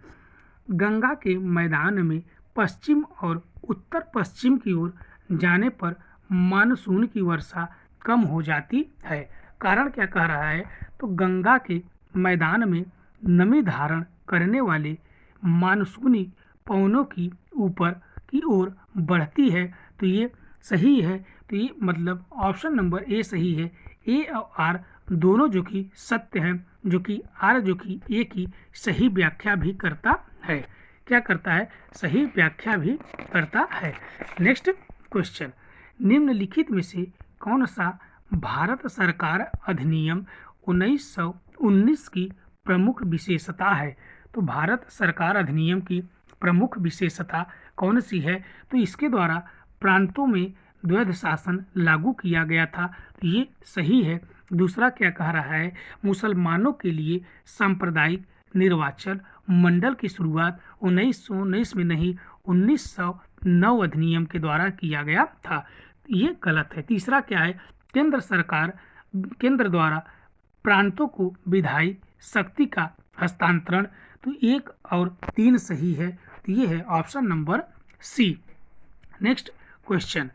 Speaker 1: गंगा के मैदान में पश्चिम और उत्तर पश्चिम की ओर जाने पर मानसून की वर्षा कम हो जाती है। कारण क्या कह रहा है? तो गंगा के मैदान में नमी धारण करने वाले मानसूनी पवनों की ऊपर की ओर बढ़ती है। तो ये सही है। तो ये मतलब ऑप्शन नंबर ए सही है। ए और आर दोनों जो कि सत्य हैं, जो कि आर जो कि ए की सही व्याख्या भी करता है। क्या करता है? सही व्याख्या भी करता है। नेक्स्ट क्वेश्चन, निम्नलिखित में से कौन सा भारत सरकार अधिनियम 1919 की प्रमुख विशेषता है? तो भारत सरकार अधिनियम की प्रमुख विशेषता कौन सी है? तो इसके द्वारा प्रांतों में द्वैध शासन लागू किया गया था। तो ये सही है। दूसरा क्या कह रहा है? मुसलमानों के लिए सांप्रदायिक निर्वाचन मंडल की शुरुआत 1919 में नहीं, 1909 अधिनियम के द्वारा किया गया था। ये गलत है। तीसरा क्या है? केंद्र द्वारा प्रांतों को विधायी शक्ति का हस्तांतरण। तो 1 और 3 सही है। तो ये है option number C. Next question,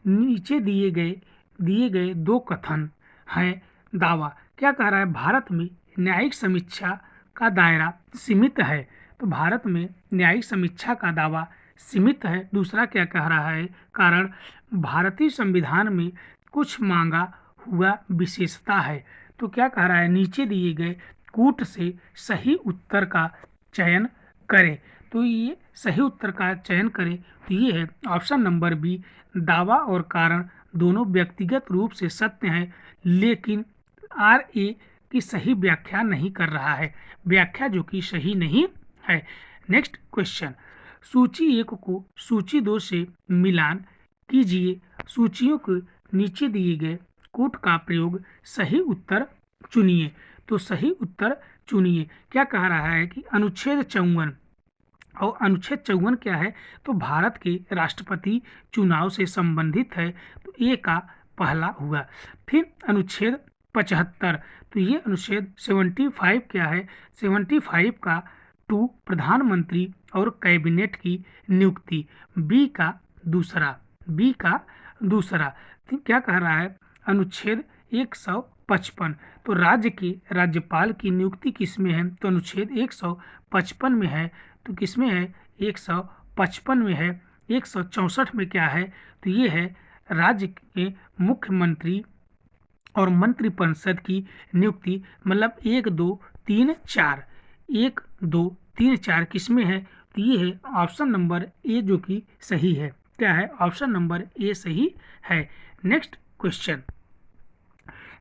Speaker 1: नीचे दिए गए 2 कथन हैं दावा। क्या कह रहा है? भारत में न्यायिक समीक्षा का दायरा सीमित है। तो भारत में न्यायिक समीक्षा का दावा सीमित है। दूसरा क्या कह रहा है? कारण भारतीय संविधान में कुछ मांगा हुआ विशेषता है। तो क्या कह रहा है, नीचे दिए गए कूट से सही उत्तर का चयन करें। तो ये सही उत्तर का चयन करें तो ये है ऑप्शन नंबर बी, दावा और कारण दोनों व्यक्तिगत रूप से सत्य हैं, लेकिन आर ए की सही व्याख्या नहीं कर रहा है, व्याख्या जो कि सही नहीं है। नेक्स्ट क्वेश्चन, सूची 1 को सूची 2 से मिलान कीजिए। सूचियों के नीचे दिए गए कूट का प्रयोग सही उत्तर चुनिए। तो सही उत्तर चुनिए। क्या कह रहा है कि अनुच्छेद 54, और अनुच्छेद 54 क्या है, तो भारत के राष्ट्रपति चुनाव से संबंधित है। तो ए का पहला हुआ। फिर अनुच्छेद 75, तो ये अनुच्छेद 75 क्या है, 75 का 2 प्रधानमंत्री और कैबिनेट की नियुक्ति, बी का दूसरा, बी का दूसरा। क्या कह रहा है, अनुच्छेद 155, तो राज्य के राज्यपाल की नियुक्ति किस में है, तो अनुच्छेद 155 में है। तो किस में है, 155 में है। 164 में क्या है, तो ये है राज्य के मुख्यमंत्री और मंत्रिपरिषद की नियुक्ति, मतलब 1 2 3 4, 1 2 3 4 किस में है, तो ये है ऑप्शन नंबर ए जो कि सही है। क्या है, ऑप्शन नंबर ए सही है। नेक्स्ट क्वेश्चन,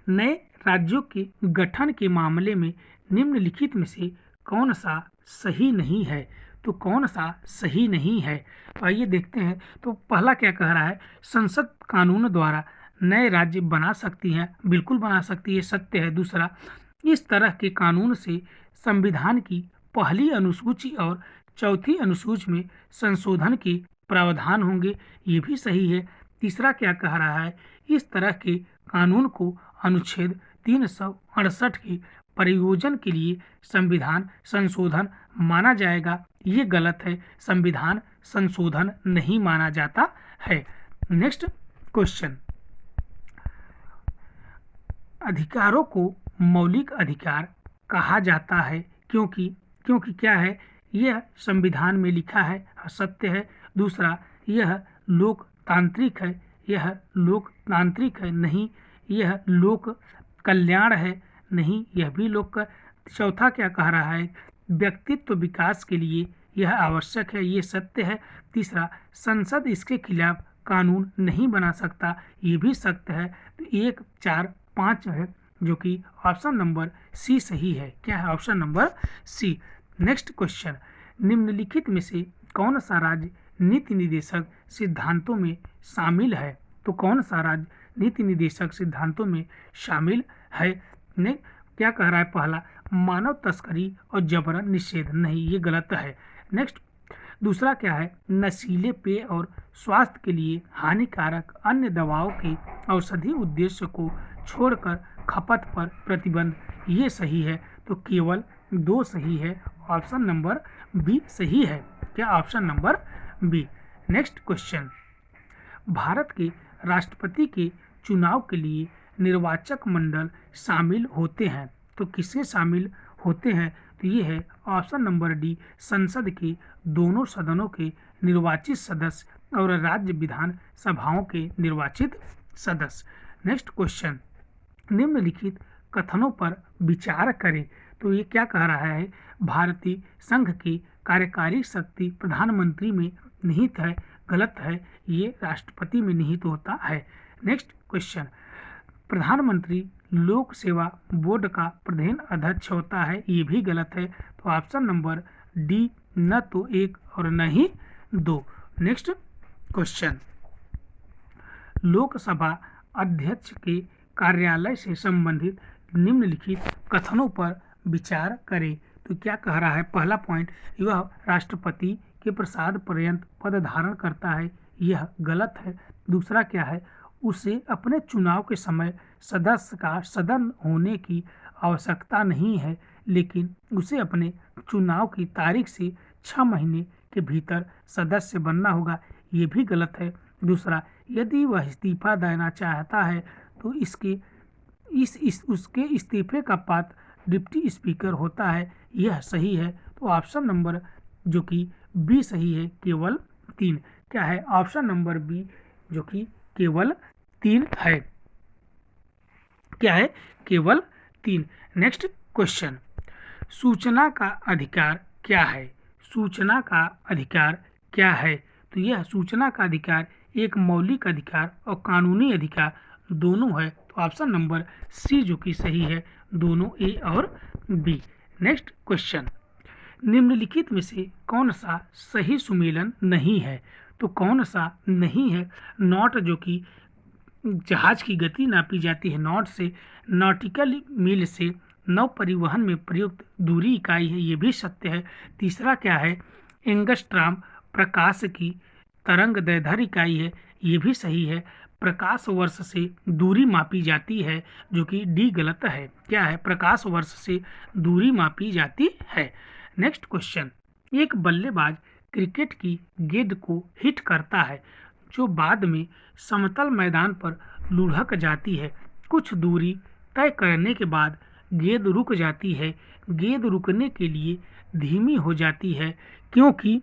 Speaker 1: नए राज्यों के गठन के मामले में निम्नलिखित में से कौन सा सही नहीं है। तो कौन सा सही नहीं है, तो आइए देखते हैं। तो पहला क्या कह रहा है, संसद कानून द्वारा नए राज्य बना सकती है, बिल्कुल बना सकती है, सत्य है। दूसरा, इस तरह के कानून से संविधान की पहली अनुसूची और चौथी अनुसूची में संशोधन के प्रावधान होंगे, ये भी सही है। तीसरा क्या कह रहा है, इस तरह के कानून को अनुच्छेद 368 के प्रयोजन के लिए संविधान संशोधन माना जाएगा, ये गलत है। संविधान संशोधन नहीं माना जाता है। नेक्स्ट क्वेश्चन, अधिकारों को मौलिक अधिकार कहा जाता है क्योंकि क्या है, यह संविधान में लिखा है, सत्य है। दूसरा, यह लोकतांत्रिक है, यह लोकतांत्रिक है, नहीं। यह लोक कल्याण है, नहीं, यह भी लोक। चौथा क्या कह रहा है, व्यक्तित्व विकास के लिए यह आवश्यक है, ये सत्य है। तीसरा, संसद इसके खिलाफ कानून नहीं बना सकता, ये भी सत्य है। तो 1 4 5 है जो कि ऑप्शन नंबर सी सही है। क्या है, option number C. Next question, निम्नलिखित में से कौन सा राज्य नीति निर्देशक सिद्धांतों में शामिल है। तो कौन सा राज्य नीति निर्देशक सिद्धांतों में शामिल है। ने क्या कह रहा है, पहला, मानव तस्करी और जबरन निषेध, नहीं, ये गलत है। नेक्स्ट, दूसरा क्या है, नशीले पेय और स्वास्थ्य के लिए हानिकारक अन्य दवाओं के औषधि उद्देश्य को छोड़कर खपत पर प्रतिबंध, ये सही है। तो केवल 2 सही है, ऑप्शन नंबर बी सही है। क्या, option number B. Next question, Bharat के राष्ट्रपति के चुनाव के लिए निर्वाचक मंडल शामिल होते हैं। तो किससे शामिल होते हैं, तो ये है ऑप्शन नंबर डी, संसद के दोनों सदनों के निर्वाचित सदस्य और राज्य विधान सभाओं के निर्वाचित सदस्य। नेक्स्ट क्वेश्चन, निम्नलिखित कथनों पर विचार करें। तो ये क्या कह रहा है, भारतीय संघ की कार्यकारी शक्ति प्रधानमंत्री में निहित है, गलत है, ये राष्ट्रपति में निहित होता है। नेक्स्ट क्वेश्चन, प्रधानमंत्री लोक सेवा बोर्ड का प्रधान अध्यक्ष होता है, ये भी गलत है। तो ऑप्शन नंबर डी, न तो 1 और न ही 2। नेक्स्ट क्वेश्चन, लोकसभा अध्यक्ष के कार्यालय से संबंधित निम्नलिखित कथनों पर विचार करें। तो क्या कह रहा है, पहला पॉइंट, यह राष्ट्रपति के प्रसाद पर्यंत पद धारण करता है, यह गलत है। दूसरा क्या है, उसे अपने चुनाव के समय सदस्य का सदन होने की आवश्यकता नहीं है, लेकिन उसे अपने चुनाव की तारीख से 6 महीने के भीतर सदस्य बनना होगा, ये भी गलत है। दूसरा, यदि वह इस्तीफा देना चाहता है तो उसके इस्तीफे का पात्र डिप्टी स्पीकर होता है, यह सही है। तो ऑप्शन नंबर जो कि बी सही है, केवल 3। क्या है, ऑप्शन नंबर बी जो कि केवल 3 है। क्या है? केवल 3। नेक्स्ट क्वेश्चन, सूचना का अधिकार क्या है? सूचना का अधिकार क्या है? तो यह सूचना का अधिकार एक मौलिक अधिकार और कानूनी अधिकार दोनों है। तो ऑप्शन नंबर सी जो कि सही है, दोनों ए और बी। नेक्स्ट क्वेश्चन, निम्नलिखित में से कौन सा सही सुमेलन नहीं है? तो कौन सा नहीं है? नॉट जो कि जहाज की गति नापी जाती है नॉट से, नॉटिकल मील से नौ परिवहन में प्रयुक्त दूरी इकाई है, ये भी सत्य है। तीसरा क्या है? एंगस्ट्राम प्रकाश की तरंग दैर्ध्य इकाई है, ये भी सही है। प्रकाश वर्ष से दूरी मापी जाती है, जो कि डी गलत है। क्या है? प्रकाश वर्ष से दूरी मापी जाती है। नेक्स्ट क्वेश्चन, एक बल्लेबाज क्रिकेट की गेंद को हिट करता है जो बाद में समतल मैदान पर लुढ़क जाती है। कुछ दूरी तय करने के बाद गेंद रुक जाती है। गेंद रुकने के लिए धीमी हो जाती है क्योंकि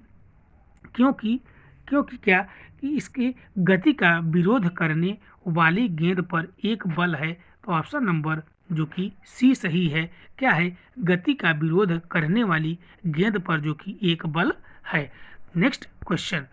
Speaker 1: क्योंकि क्योंकि क्या कि इसके गति का विरोध करने वाली गेंद पर एक बल है। तो ऑप्शन नंबर जो कि सी सही है। क्या है? गति का विरोध करने वाली गेंद पर जो कि एक बल है। नेक्स्ट क्वेश्चन,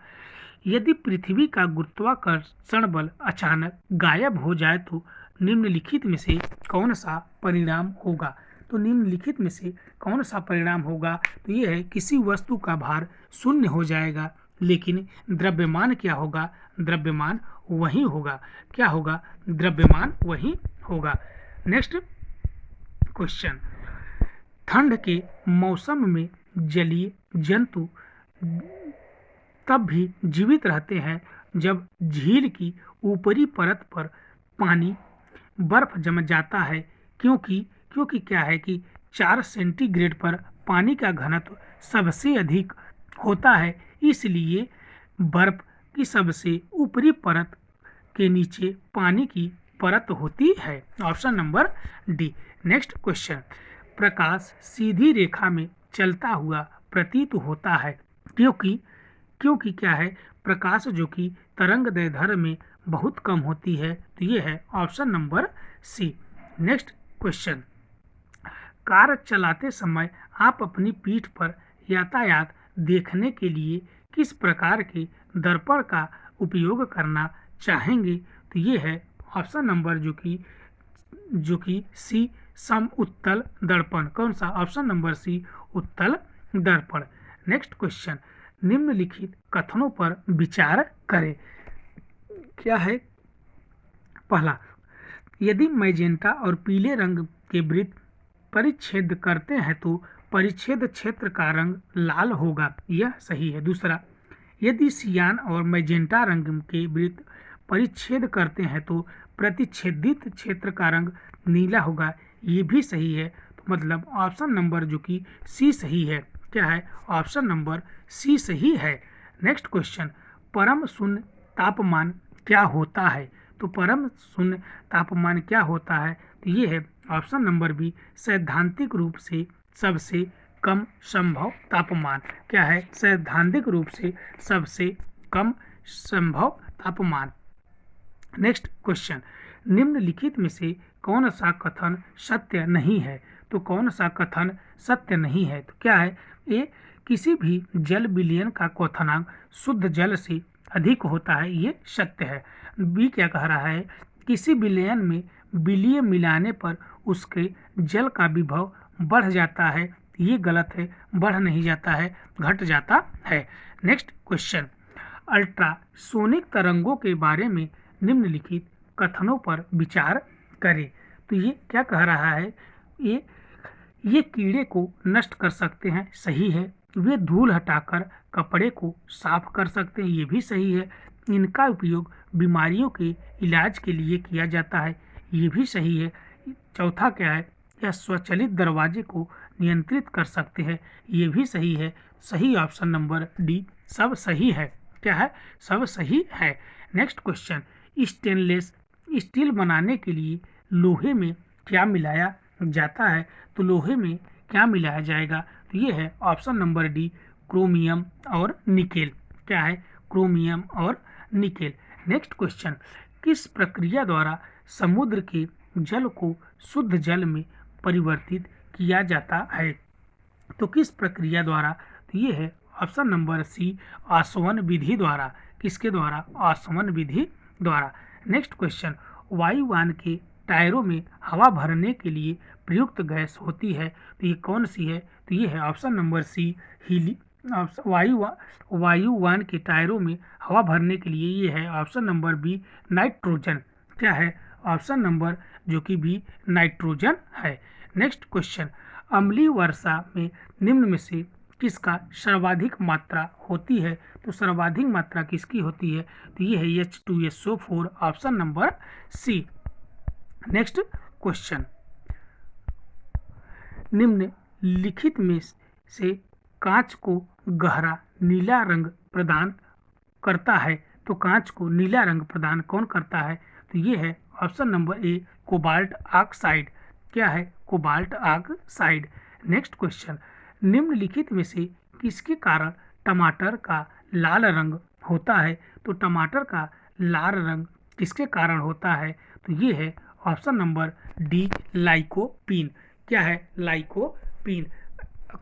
Speaker 1: यदि पृथ्वी का गुरुत्वाकर्षण बल अचानक गायब हो जाए तो निम्नलिखित में से कौन सा परिणाम होगा? तो निम्नलिखित में से कौन सा परिणाम होगा? तो ये है, किसी वस्तु का भार शून्य हो जाएगा लेकिन द्रव्यमान क्या होगा? द्रव्यमान वही होगा। क्या होगा? द्रव्यमान वही होगा। नेक्स्ट क्वेश्चन, ठंड के मौसम में जलीय जंतु तब भी जीवित रहते हैं जब झील की ऊपरी परत पर पानी बर्फ जम जाता है, क्योंकि क्या है कि 4 सेंटीग्रेड पर पानी का घनत्व सबसे अधिक होता है, इसलिए बर्फ की सबसे ऊपरी परत के नीचे पानी की परत होती है। Option number D. Next question, प्रकाश सीधी रेखा में चलता हुआ प्रतीत होता है क्योंकि क्या है? प्रकाश जो कि तरंग दैर्ध्य में बहुत कम होती है। तो ये है option number C. Next question, car चलाते समय आप अपनी पीठ पर यातायात देखने के लिए किस प्रकार के दर्पण का उपयोग करना चाहेंगे? तो ये है ऑप्शन नंबर जो कि सी, सम उत्तल दर्पण। कौन सा? ऑप्शन नंबर सी, उत्तल दर्पण। नेक्स्ट क्वेश्चन, निम्नलिखित कथनों पर विचार करें। क्या है? पहला, यदि मैजेंटा और पीले रंग के वृत्त परिच्छेद करते हैं तो परिच्छेद क्षेत्र का रंग लाल होगा, यह सही है। दूसरा, यदि सियान और मैजेंटा रंग के वृत्त परिच्छेद करते हैं तो प्रतिच्छेदित क्षेत्र का रंग नीला होगा, ये भी सही है। तो मतलब ऑप्शन नंबर जो कि सी सही है। क्या है? ऑप्शन नंबर सी सही है। नेक्स्ट क्वेश्चन, परम शून्य तापमान क्या होता है? तो परम शून्य तापमान क्या होता है? तो ये है ऑप्शन नंबर बी, सैद्धांतिक रूप से सबसे कम संभव तापमान। क्या है? सैद्धांतिक रूप से सबसे कम संभव तापमान। नेक्स्ट क्वेश्चन, निम्नलिखित में से कौन सा कथन सत्य नहीं है? तो कौन सा कथन सत्य नहीं है? तो क्या है? ए, किसी भी जल विलयन का क्वथनांक शुद्ध जल से अधिक होता है, ये सत्य है। बी क्या कह रहा है? किसी विलयन में विलीय मिलाने पर उसके जल का विभव बढ़ जाता है, ये गलत है। बढ़ नहीं जाता है, घट जाता है। नेक्स्ट क्वेश्चन, अल्ट्रासोनिक तरंगों के बारे में निम्नलिखित कथनों पर विचार करें। तो ये क्या कह रहा है? ये कीड़े को नष्ट कर सकते हैं, सही है। वे धूल हटाकर कपड़े को साफ कर सकते हैं, ये भी सही है। इनका उपयोग बीमारियों के इलाज के लिए किया जाता है, ये भी सही है। चौथा क्या है? यह स्वचालित दरवाजे को नियंत्रित कर सकते हैं, ये भी सही है। सही ऑप्शन नंबर डी, सब सही है। क्या है? सब सही है। नेक्स्ट क्वेश्चन, स्टेनलेस स्टील बनाने के लिए लोहे में क्या मिलाया जाता है? तो लोहे में क्या मिलाया जाएगा? तो ये है ऑप्शन नंबर डी, क्रोमियम और निकेल। क्या है? क्रोमियम और निकेल। नेक्स्ट क्वेश्चन, किस प्रक्रिया द्वारा समुद्र के जल को शुद्ध जल में परिवर्तित किया जाता है। तो किस प्रक्रिया द्वारा? तो ये है ऑप्शन नंबर सी, आसवन विधि द्वारा। किसके द्वारा? आसवन विधि द्वारा। नेक्स्ट क्वेश्चन, वायुयान के टायरों में हवा भरने के लिए प्रयुक्त गैस होती है, तो ये कौन सी है? तो ये है ऑप्शन नंबर सी, हीली। वायुयान के टायरों में हवा भरने के लिए ये है ऑप्शन नंबर बी, नाइट्रोजन। क्या है? ऑप्शन नंबर जो कि बी, नाइट्रोजन है। नेक्स्ट क्वेश्चन, अम्लीय वर्षा में निम्न में से किसका सर्वाधिक मात्रा होती है? तो सर्वाधिक मात्रा किसकी होती है? तो ये है H2SO4, option number C. Next question, निम्न लिखित में से कांच को गहरा नीला रंग प्रदान करता है, तो कांच को नीला रंग प्रदान कौन करता है? तो ये है ऑप्शन नंबर ए, कोबाल्ट ऑक्साइड। क्या है? Cobalt oxide. नेक्स्ट क्वेश्चन, निम्नलिखित में से किसके कारण टमाटर का लाल रंग होता है? तो टमाटर का लाल रंग किसके कारण होता है? तो ये है ऑप्शन नंबर डी, लाइकोपीन। क्या है? लाइकोपीन।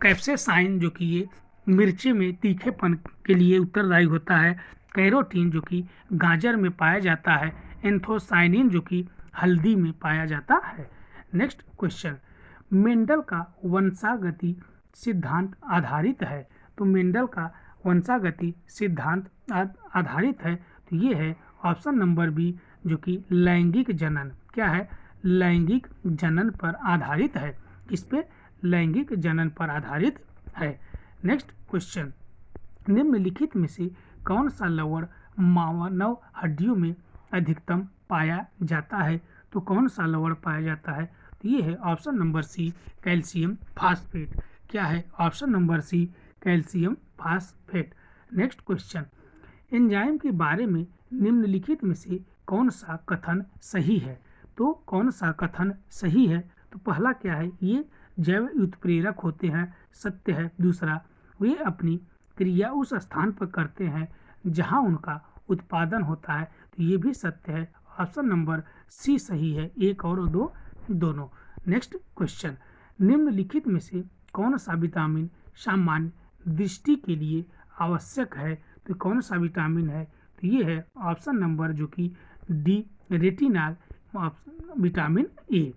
Speaker 1: कैप्सेसाइन जो कि ये मिर्ची में तीखेपन के लिए उत्तरदायी होता है। कैरोटीन जो कि गाजर में पाया जाता है। एंथोसाइनिन जो कि हल्दी में पाया जाता है। नेक्स्ट क्वेश्चन, मेंडल का वंशागति सिद्धांत आधारित है, तो मेंडल का वंशागति सिद्धांत आधारित है, तो ये है ऑप्शन नंबर बी, जो कि लैंगिक जनन। क्या है? लैंगिक जनन पर आधारित है। किस पे? लैंगिक जनन पर आधारित है। नेक्स्ट क्वेश्चन, निम्नलिखित में से कौन सा लवण मानव हड्डियों में अधिकतम पाया जाता है? तो कौन सा लवण पाया जाता है? तो ये है option number C, calcium phosphate. क्या है? Option number C, calcium phosphate. Next question, enzyme के बारे में निम्नलिखित में से कौन सा कथन सही है? तो कौन सा कथन सही है? तो पहला क्या है? ये जैव उत्प्रेरक होते हैं, सत्य है। दूसरा, वे अपनी क्रिया उस स्थान पर करते हैं जहां उनका उत्पादन होता है, तो ये भी सत्य है। ऑप्शन नंबर सी सही है, एक और दो दोनों। नेक्स्ट क्वेश्चन, निम्नलिखित में से कौन सा विटामिन सामान्य दृष्टि के लिए आवश्यक है? तो कौन सा विटामिन है? तो ये है ऑप्शन नंबर जो कि D, retinol, vitamin A.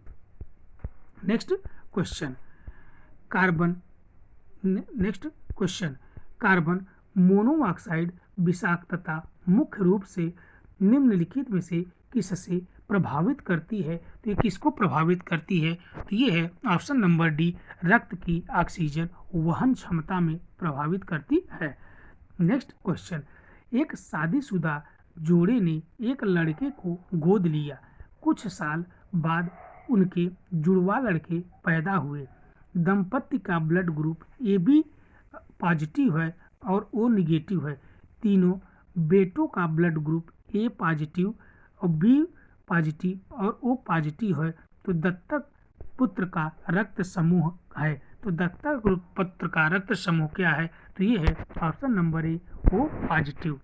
Speaker 1: Next question, carbon monoxide विषाक्तता मुख्य रूप से निम्नलिखित में से किससे प्रभावित करती है? तो ये किसको प्रभावित करती है? तो ये है ऑप्शन नंबर डी, रक्त की ऑक्सीजन वहन क्षमता में प्रभावित करती है। नेक्स्ट क्वेश्चन, एक शादीशुदा जोड़े ने एक लड़के को गोद लिया। कुछ साल बाद उनके जुड़वा लड़के पैदा हुए। दंपति का ब्लड ग्रुप AB पॉजिटिव है और O निगेटिव है। तीनों बेटों का ब्लड ग्रुप A पॉजिटिव और B पॉजिटिव और O पॉजिटिव है। तो दत्तक पुत्र का रक्त समूह है। तो दत्तक पुत्र का रक्त समूह क्या है? तो ये है ऑप्शन नंबर ए, O पॉजिटिव।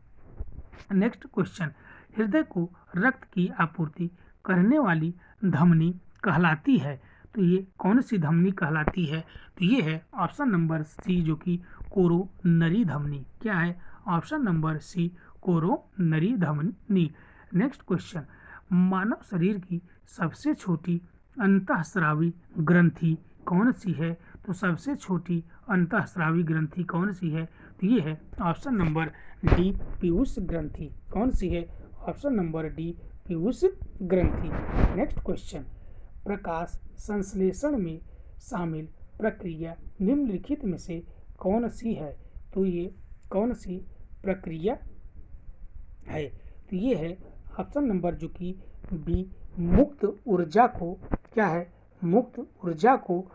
Speaker 1: नेक्स्ट क्वेश्चन, हृदय को रक्त की आपूर्ति करने वाली धमनी कहलाती है, तो ये कौन सी धमनी कहलाती है? तो ये है ऑप्शन नंबर सी, जो कि कोरोनरी धमनी। क्या है? ऑप्शन नंबर सी, कोरोनरी धमनी। नेक्स्ट क्वेश्चन, मानव शरीर की सबसे छोटी अंतःस्रावी ग्रंथि कौन सी है? तो सबसे छोटी अंतःस्रावी ग्रंथि कौन सी है? तो ये है ऑप्शन नंबर डी, पीयूष ग्रंथि। कौन सी है? ऑप्शन नंबर डी, पीयूष ग्रंथि। नेक्स्ट क्वेश्चन, प्रकाश संश्लेषण में शामिल प्रक्रिया निम्नलिखित में से कौन सी है? तो ये कौन सी प्रक्रिया है? तो ये है ऑप्शन नंबर जो कि बी, मुक्त ऊर्जा को क्या है? मुक्त ऊर्जा को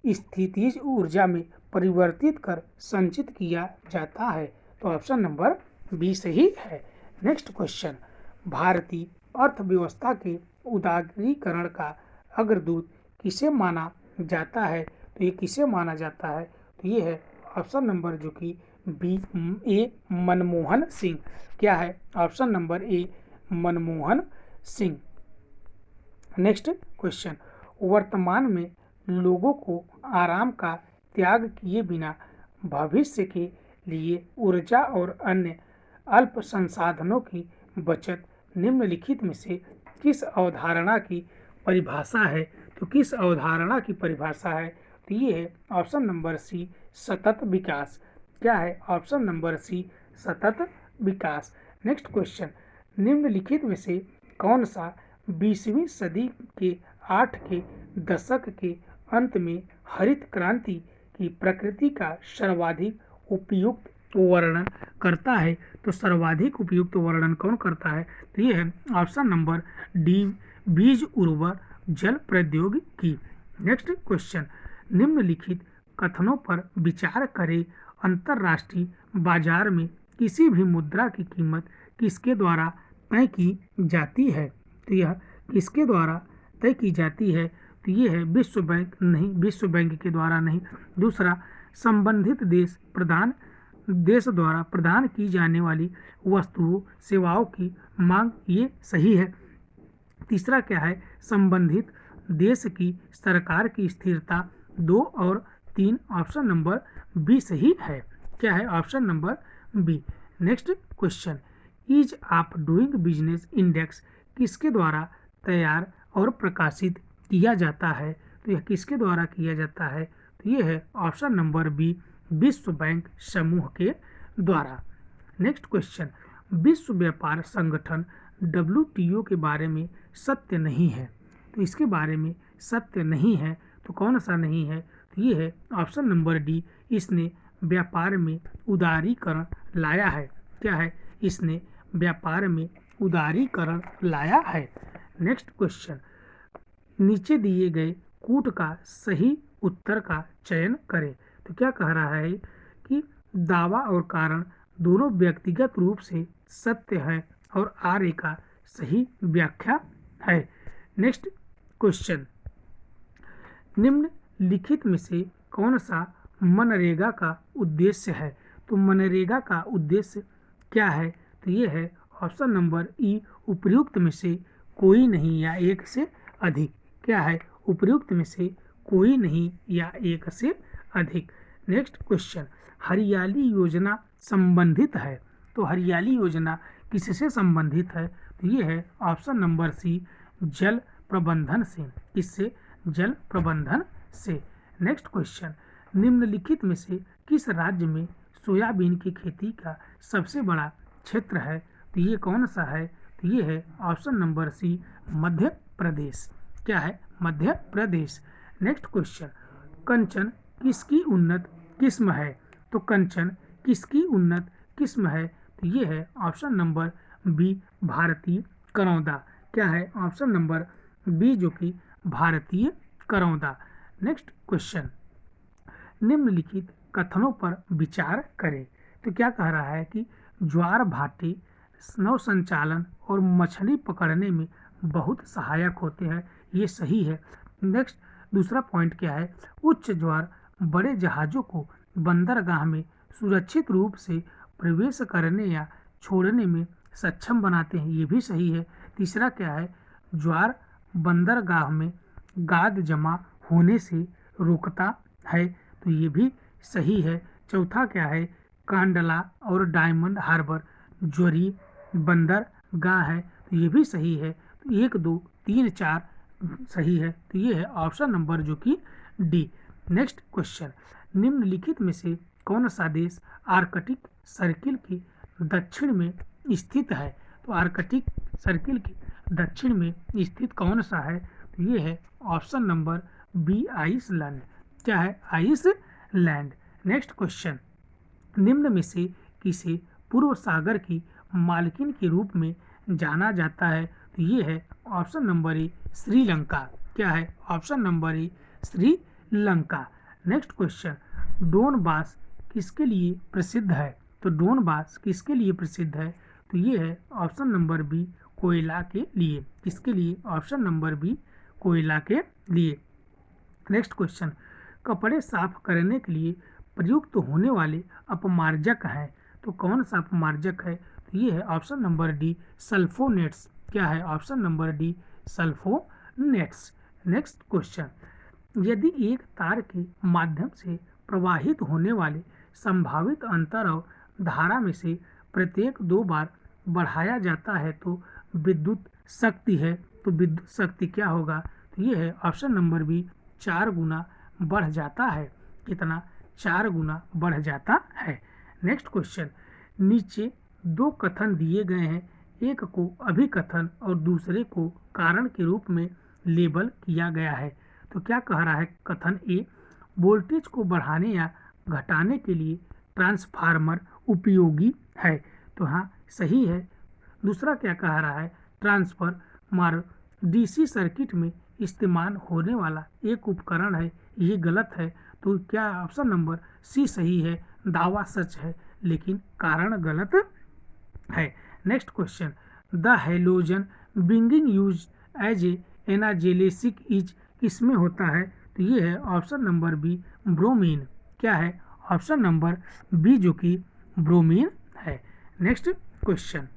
Speaker 1: स्थितिज ऊर्जा में परिवर्तित कर संचित किया जाता है। तो ऑप्शन नंबर बी सही है। नेक्स्ट क्वेश्चन, भारतीय अर्थव्यवस्था के उदारीकरण का अग्रदूत किसे माना जाता है? तो ये किसे माना जाता है? तो ये है ऑप्शन नंबर जो कि बी, ए, मनमोहन सिंह। क्या है? ऑप्शन नंबर ए, मनमोहन सिंह। नेक्स्ट क्वेश्चन, वर्तमान में लोगों को आराम का त्याग किए बिना भविष्य के लिए ऊर्जा और अन्य अल्प संसाधनों की बचत निम्नलिखित में से किस अवधारणा की परिभाषा है? तो किस अवधारणा की परिभाषा है? तो ये है ऑप्शन नंबर सी, सतत विकास। क्या है? ऑप्शन नंबर सी, सतत विकास। नेक्स्ट क्वेश्चन, निम्नलिखित में से कौन सा 20वीं सदी के 8 के दशक के अंत में हरित क्रांति की प्रकृति का सर्वाधिक उपयुक्त वर्णन करता है? तो सर्वाधिक उपयुक्त वर्णन कौन करता है? तो ये है ऑप्शन नंबर डी, बीज उर्वर जल प्रौद्योगिकी। नेक्स्ट क्वेश्चन, निम्नलिखित कथनों पर विचार करें। अंतरराष्ट्रीय बाजार में किसी भी मुद्रा की कीमत किसके द्वारा तय की जाती है? तो यह किसके द्वारा तय की जाती है? तो ये है विश्व बैंक। नहीं, विश्व बैंक के द्वारा नहीं। दूसरा, संबंधित देश द्वारा प्रदान की जाने वाली वस्तुओं सेवाओं की मांग, ये सही है। तीसरा क्या है? संबंधित देश की सरकार की स्थिरता। 2 और 3 ऑप्शन नंबर बी सही है। क्या है? Option number B. Next question, ease of doing business index किसके द्वारा तैयार और प्रकाशित किया जाता है? तो यह किसके द्वारा किया जाता है? तो ये है ऑप्शन नंबर बी, विश्व बैंक समूह के द्वारा। नेक्स्ट क्वेश्चन, विश्व व्यापार संगठन WTO के बारे में सत्य नहीं है। तो इसके बारे में सत्य नहीं है, तो कौन सा नहीं है? तो ये है ऑप्शन नंबर डी, इसने व्यापार में उदारीकरण लाया है। क्या है? इसने व्यापार में उदारीकरण लाया है। नेक्स्ट क्वेश्चन, नीचे दिए गए कूट का सही उत्तर का चयन करें। तो क्या कह रहा है कि दावा और कारण दोनों व्यक्तिगत रूप से सत्य है और आर्य का सही व्याख्या है। नेक्स्ट क्वेश्चन, निम्नलिखित में से कौन सा मनरेगा का उद्देश्य है? तो मनरेगा का उद्देश्य क्या है? तो ये है ऑप्शन नंबर ई, उपर्युक्त में से कोई नहीं या एक से अधिक। क्या है? उपर्युक्त में से कोई नहीं या एक से अधिक। नेक्स्ट क्वेश्चन, हरियाली योजना संबंधित है। तो हरियाली योजना किससे संबंधित है? तो ये है ऑप्शन नंबर सी, जल प्रबंधन से। किससे? जल प्रबंधन से। नेक्स्ट क्वेश्चन, निम्नलिखित में से किस राज्य में सोयाबीन की खेती का सबसे बड़ा क्षेत्र है? तो ये कौन सा है? तो ये है ऑप्शन नंबर सी, मध्य प्रदेश। क्या है? मध्य प्रदेश। नेक्स्ट क्वेश्चन, कंचन किसकी उन्नत किस्म है? तो कंचन किसकी उन्नत किस्म है? तो ये है ऑप्शन नंबर बी, भारतीय करौंदा। क्या है? ऑप्शन नंबर बी, जो कि भारतीय करौंदा। नेक्स्ट क्वेश्चन, निम्नलिखित कथनों पर विचार करें। तो क्या कह रहा है कि ज्वार भाटे नौ संचालन और मछली पकड़ने में बहुत सहायक होते हैं। ये सही है। नेक्स्ट दूसरा पॉइंट क्या है? उच्च ज्वार बड़े जहाज़ों को बंदरगाह में सुरक्षित रूप से प्रवेश करने या छोड़ने में सक्षम बनाते हैं। ये भी सही है। तीसरा क्या है? ज्वार बंदरगाह में गाद जमा होने से रोकता है। तो ये भी सही है। चौथा क्या है? कांडला और डायमंड हार्बर ज्वारी बंदरगाह है। तो ये भी सही है। तो 1, 2, 3, 4 सही है। तो ये है ऑप्शन नंबर जो कि डी। नेक्स्ट क्वेश्चन, निम्नलिखित में से कौन सा देश आर्कटिक सर्किल के दक्षिण में स्थित है? तो आर्कटिक सर्किल के दक्षिण में स्थित कौन सा है? तो ये है ऑप्शन नंबर बी, आइसलैंड। क्या है? आइसलैंड। नेक्स्ट क्वेश्चन, निम्न में से किसे पूर्व सागर की मालकिन के रूप में जाना जाता है? तो ये है ऑप्शन नंबर ए, श्रीलंका। क्या है? ऑप्शन नंबर ए, श्रीलंका। नेक्स्ट क्वेश्चन, डोनबास किसके लिए प्रसिद्ध है? तो डोनबास किसके लिए प्रसिद्ध है? तो ये है ऑप्शन नंबर बी, कोयला के लिए। किसके लिए? ऑप्शन नंबर बी, कोयला के लिए। नेक्स्ट क्वेश्चन, कपड़े साफ करने के लिए प्रयुक्त होने वाले अपमार्जक हैं। तो कौन सा अपमार्जक है? तो ये है ऑप्शन नंबर डी, सल्फोनेट्स। क्या है? Option number D, sulphonates. Next question, यदि एक तार के माध्यम से प्रवाहित होने वाले संभावित अंतर और धारा में से प्रत्येक 2 बार बढ़ाया जाता है तो विद्युत शक्ति है। तो विद्युत शक्ति क्या होगा? तो ये है ऑप्शन नंबर बी, 4 गुना बढ़ जाता है। कितना? 4 गुना बढ़ जाता है। नेक्स्ट क्वेश्चन, नीचे 2 कथन दिए गए हैं, एक को अभिकथन और दूसरे को कारण के रूप में लेबल किया गया है। तो क्या कह रहा है? कथन ए, वोल्टेज को बढ़ाने या घटाने के लिए ट्रांसफार्मर उपयोगी है। तो हाँ, सही है। दूसरा क्या कह रहा है? ट्रांसफार्मर डीसी सर्किट में इस्तेमाल होने वाला एक उपकरण है, ये गलत है। तो क्या ऑप्शन नंबर सी सही है? दावा सच है लेकिन कारण गलत है। Next question, the halogen being use as a analgesic is किसमें होता है? तो ये है ऑप्शन नंबर बी, ब्रोमीन। क्या है? ऑप्शन नंबर बी जो कि ब्रोमीन है। नेक्स्ट क्वेश्चन,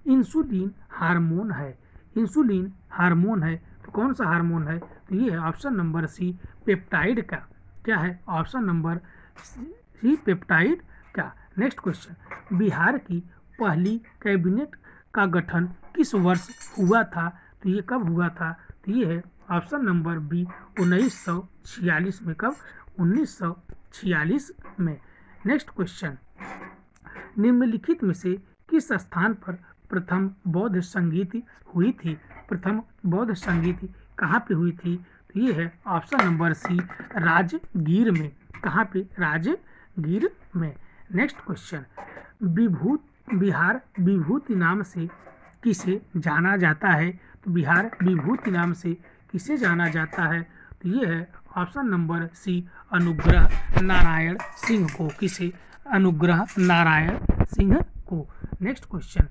Speaker 1: इंसुलिन हार्मोन है। इंसुलिन हार्मोन है तो कौन सा हार्मोन है? तो ये है ऑप्शन नंबर सी, पेप्टाइड का। क्या है? ऑप्शन नंबर सी, पेप्टाइड का। नेक्स्ट क्वेश्चन, बिहार की पहली कैबिनेट का गठन किस वर्ष हुआ था? तो ये कब हुआ था? तो ये है ऑप्शन नंबर बी, 1946 में। कब? 1946 में। नेक्स्ट क्वेश्चन, निम्नलिखित में से किस स्थान पर प्रथम बौद्ध संगीत हुई थी? प्रथम बौद्ध संगीत कहाँ पे हुई थी? तो ये है ऑप्शन नंबर सी, राजगीर में। कहाँ पे? राजगीर में। नेक्स्ट क्वेश्चन, बिहार विभूति नाम से किसे जाना जाता है? तो बिहार विभूति नाम से किसे जाना जाता है? तो ये है ऑप्शन नंबर सी, अनुग्रह नारायण सिंह को। किसे? अनुग्रह नारायण सिंह को। नेक्स्ट क्वेश्चन,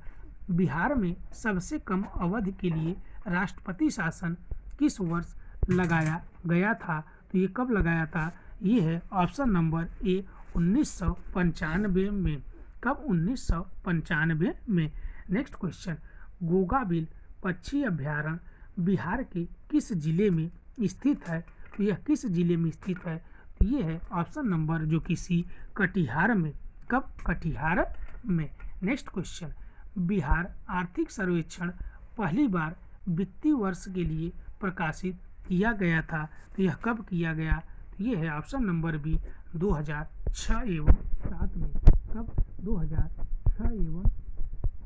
Speaker 1: बिहार में सबसे कम अवधि के लिए राष्ट्रपति शासन किस वर्ष लगाया गया था? तो ये कब लगाया था? ये है ऑप्शन नंबर ए, 1995 में। कब? 1995 में। नेक्स्ट क्वेश्चन, गोगाबिल पक्षी अभ्यारण्य बिहार के किस जिले में स्थित है? तो यह किस जिले में स्थित है? तो ये है ऑप्शन नंबर जो कि सी, कटिहार में। कब? कटिहार में। नेक्स्ट क्वेश्चन, बिहार आर्थिक सर्वेक्षण पहली बार वित्तीय वर्ष के लिए प्रकाशित किया गया था। तो यह कब किया गया? तो ये है ऑप्शन नंबर बी, 2006 एवं 7 में। कब? 2006 एवं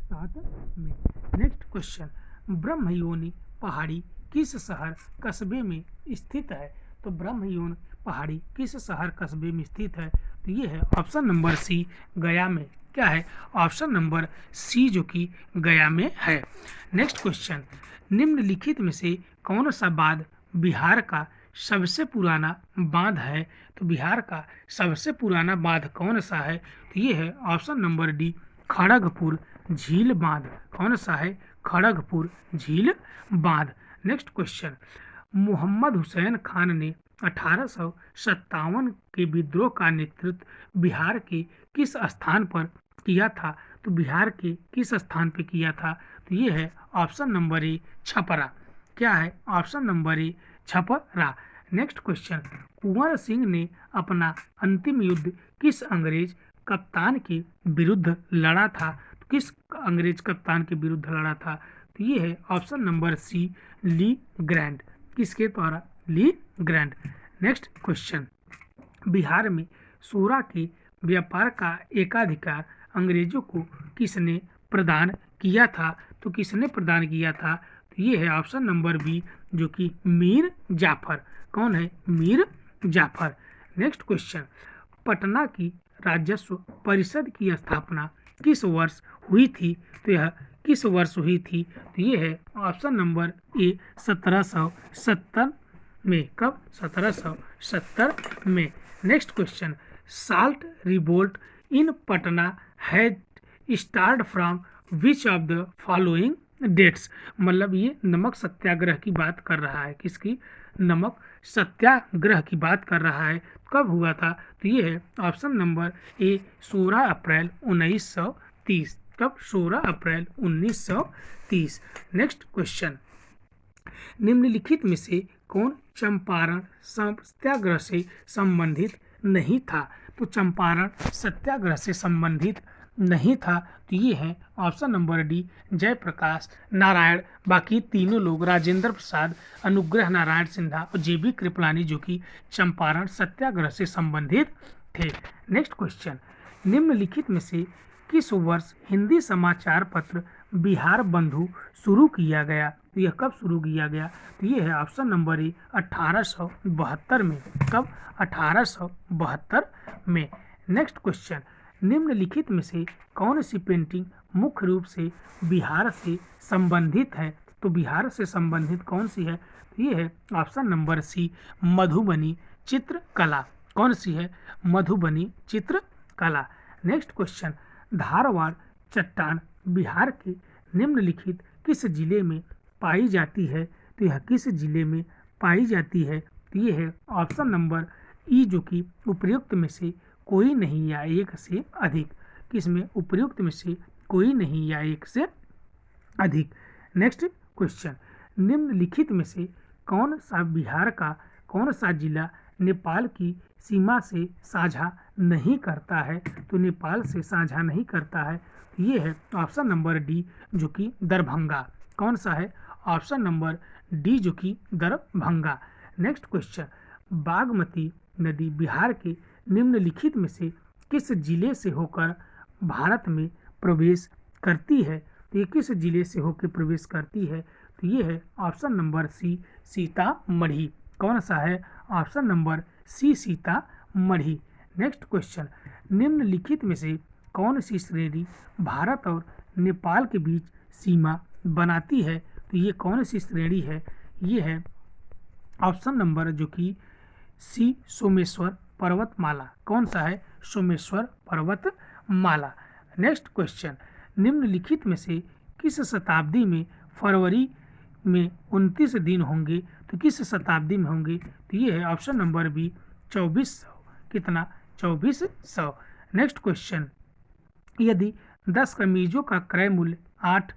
Speaker 1: 7 में। नेक्स्ट क्वेश्चन, ब्रह्मयोनी पहाड़ी किस शहर कस्बे में स्थित है? तो ब्रह्मयोनी पहाड़ी किस शहर कस्बे में स्थित है? तो ये है ऑप्शन नंबर सी, गया में। क्या है? ऑप्शन नंबर सी जो कि गया में है। नेक्स्ट क्वेश्चन, निम्नलिखित में से कौन सा बांध बिहार का सबसे पुराना बांध है? तो बिहार का सबसे पुराना बांध कौन सा है? तो ये है ऑप्शन नंबर डी, खड़गपुर झील बांध। कौन सा है? खड़गपुर झील बांध। नेक्स्ट क्वेश्चन, मोहम्मद हुसैन खान ने 1857 के विद्रोह का नेतृत्व बिहार के किस स्थान पर किया था? तो बिहार के किस स्थान पर किया था? तो ये है ऑप्शन नंबर ए, छपरा। क्या है? Option number A, Chhapra. Next question, Kunwar Singh ने अपना अंतिम युद्ध किस अंग्रेज कप्तान के विरुद्ध लड़ा था? तो किस अंग्रेज कप्तान के विरुद्ध लड़ा था? तो ये है option number C, Le Grand. किसके द्वारा? Le Grand. Next question, Bihar में सूरा के व्यापार का एकाधिकार अंग्रेजों को किसने प्रदान किया था? तो किसने प्रदान किया था? तो ये है ऑप्शन नंबर बी जो कि मीर जाफर। कौन है? मीर जाफर। नेक्स्ट क्वेश्चन, पटना की राजस्व परिषद की स्थापना किस वर्ष हुई थी? तो यह किस वर्ष हुई थी? तो ये है ऑप्शन नंबर ए, 1770 में। कब? 1770 में। Next question, salt revolt in Patna had start from which of the following dates? मतलब ये नमक सत्याग्रह की बात कर रहा है। किसकी? नमक सत्याग्रह की बात कर रहा है। कब हुआ था? तो ये है ऑप्शन नंबर ए, 16 अप्रैल 1930। कब? 16 अप्रैल 1930। नेक्स्ट क्वेश्चन, निम्नलिखित में से कौन चंपारण सत्याग्रह से संबंधित नहीं था? तो चंपारण सत्याग्रह से संबंधित नहीं था, तो ये है option number D Jayaprakash Narayan. बाकी तीनों लोग राजेंद्र प्रसाद, अनुग्रह नारायण सिन्हा और जेबी कृपलानी जो कि चंपारण सत्याग्रह से संबंधित थे। नेक्स्ट क्वेश्चन, निम्नलिखित में से किस वर्ष हिंदी समाचार पत्र बिहार बंधु शुरू किया गया? तो यह कब शुरू किया गया? तो ये है ऑप्शन नंबर ए 1872 में। कब? 1872 में। नेक्स्ट क्वेश्चन, निम्नलिखित में से कौन सी पेंटिंग मुख्य रूप से बिहार से संबंधित है? तो बिहार से संबंधित कौन सी है? तो ये है ऑप्शन नंबर सी मधुबनी चित्रकला। कौन सी है? मधुबनी चित्रकला। नेक्स्ट क्वेश्चन, धारवाड़ चट्टान बिहार के निम्नलिखित किस जिले में पाई जाती है? तो यह किस जिले में पाई जाती है? तो ये है ऑप्शन नंबर ई जो कि उपर्युक्त में से कोई नहीं या एक से अधिक। किसमें? उपर्युक्त में से कोई नहीं या एक से अधिक। नेक्स्ट क्वेश्चन, निम्नलिखित में से कौन सा बिहार का कौन सा जिला नेपाल की सीमा से साझा नहीं करता है? तो नेपाल से साझा नहीं करता है, तो ये है ऑप्शन नंबर डी जो कि दरभंगा। कौन सा है? ऑप्शन नंबर डी जो कि दरभंगा। नेक्स्ट क्वेश्चन, बागमती नदी बिहार के निम्नलिखित में से किस जिले से होकर भारत में प्रवेश करती है? तो ये किस जिले से होकर प्रवेश करती है? तो ये है ऑप्शन नंबर सी सीतामढ़ी। कौन सा है? Option number C Sitamarhi. Next question, निम्नलिखित में से कौन सी श्रेणी भारत और नेपाल के बीच सीमा बनाती है? तो ये कौन सी श्रेणी है? ये है ऑप्शन नंबर जो कि सी सोमेश्वर पर्वतमाला। कौन सा है? सोमेश्वर पर्वतमाला। नेक्स्ट क्वेश्चन, निम्नलिखित में से किस शताब्दी में फरवरी में 29 दिन होंगे? तो किस शताब्दी में होंगे? तो ये है ऑप्शन नंबर बी 2400। कितना? 2400। नेक्स्ट क्वेश्चन, यदि 10 कमीजों का क्रय मूल्य 8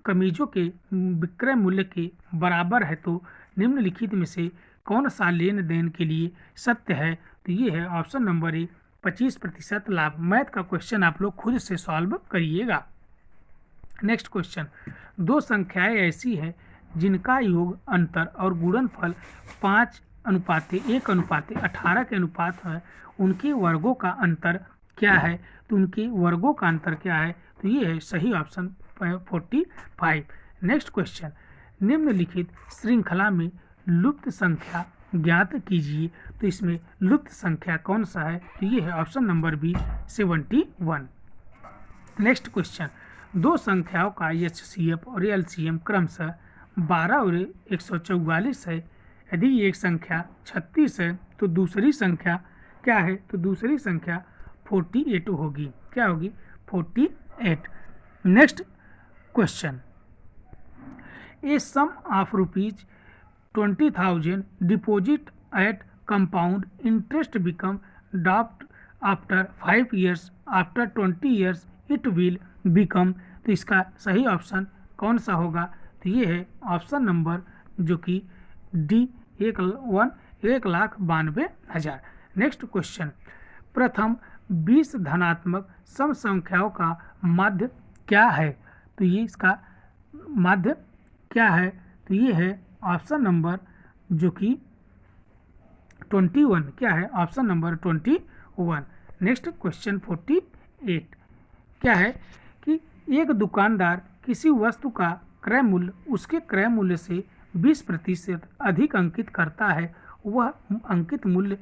Speaker 1: कमीजों के विक्रय मूल्य के बराबर है तो निम्नलिखित में से कौन सा लेन देन के लिए सत्य है? तो ये है ऑप्शन नंबर ए 25% लाभ। मैथ का क्वेश्चन आप लोग खुद से सॉल्व करिएगा। नेक्स्ट क्वेश्चन, दो संख्याएं ऐसी हैं जिनका योग अंतर और गुणनफल 5:1:18 के अनुपात है, उनके वर्गों का अंतर क्या है? तो उनके वर्गों का अंतर क्या है? तो ये है सही ऑप्शन 45। नेक्स्ट क्वेश्चन, निम्नलिखित श्रृंखला में लुप्त संख्या ज्ञात कीजिए। तो इसमें लुप्त संख्या कौन सा है? तो ये है option number B 71। Next question, दो संख्याओं का एचसीएफ और एलसीएम क्रमशः 12 और 144 है। यदि एक संख्या 36 है तो दूसरी संख्या क्या है? तो दूसरी संख्या 48 होगी। क्या होगी? 48। Next question, a sum of rupees 20,000 deposit at compound interest become draft after 5 years, after 20 years it will become. तो इसका सही ऑप्शन कौन सा होगा? तो ये है ऑप्शन नंबर जो कि डी 1,92,000। नेक्स्ट क्वेश्चन, प्रथम 20 धनात्मक सम संख्याओं का माध्य क्या है? तो ये इसका माध्य क्या है? तो ये है ऑप्शन नंबर जो कि 21। क्या है? Option number 21। नेक्स्ट क्वेश्चन 48 क्या है कि एक दुकानदार किसी वस्तु का क्रय मूल्य उसके क्रय मूल्य से 20% अधिक अंकित करता है। वह अंकित मूल्य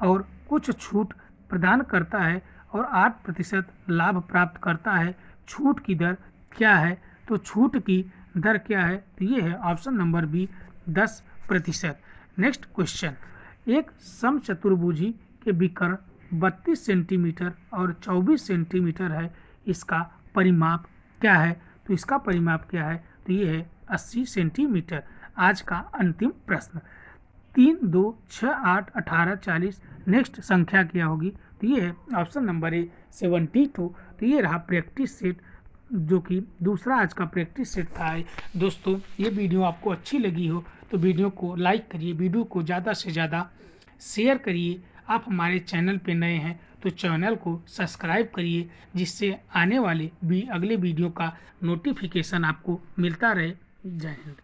Speaker 1: और कुछ छूट प्रदान करता है और 8% लाभ प्राप्त करता है। छूट की दर क्या है? तो छूट की दर क्या है? तो ये है option number B 10%। Next question, एक समचतुर्भुजी के विकर्ण 32 सेंटीमीटर और 24 सेंटीमीटर है, इसका परिमाप क्या है? तो इसका परिमाप क्या है? तो ये है 80 सेंटीमीटर। आज का अंतिम प्रश्न, 3, 2, 6, 8, 18, 40 नेक्स्ट संख्या क्या होगी? तो ये है ऑप्शन नंबर ए 72। तो ये रहा प्रैक्टिस सेट जो कि दूसरा आज का प्रैक्टिस सेट था। दोस्तों ये वीडियो आपको अच्छी लगी हो तो वीडियो को लाइक करिए, वीडियो को ज़्यादा से ज़्यादा शेयर करिए। आप हमारे चैनल पे नए हैं तो चैनल को सब्सक्राइब करिए, जिससे आने वाले अगले वीडियो का नोटिफिकेशन आपको मिलता रहे। जय हिंद।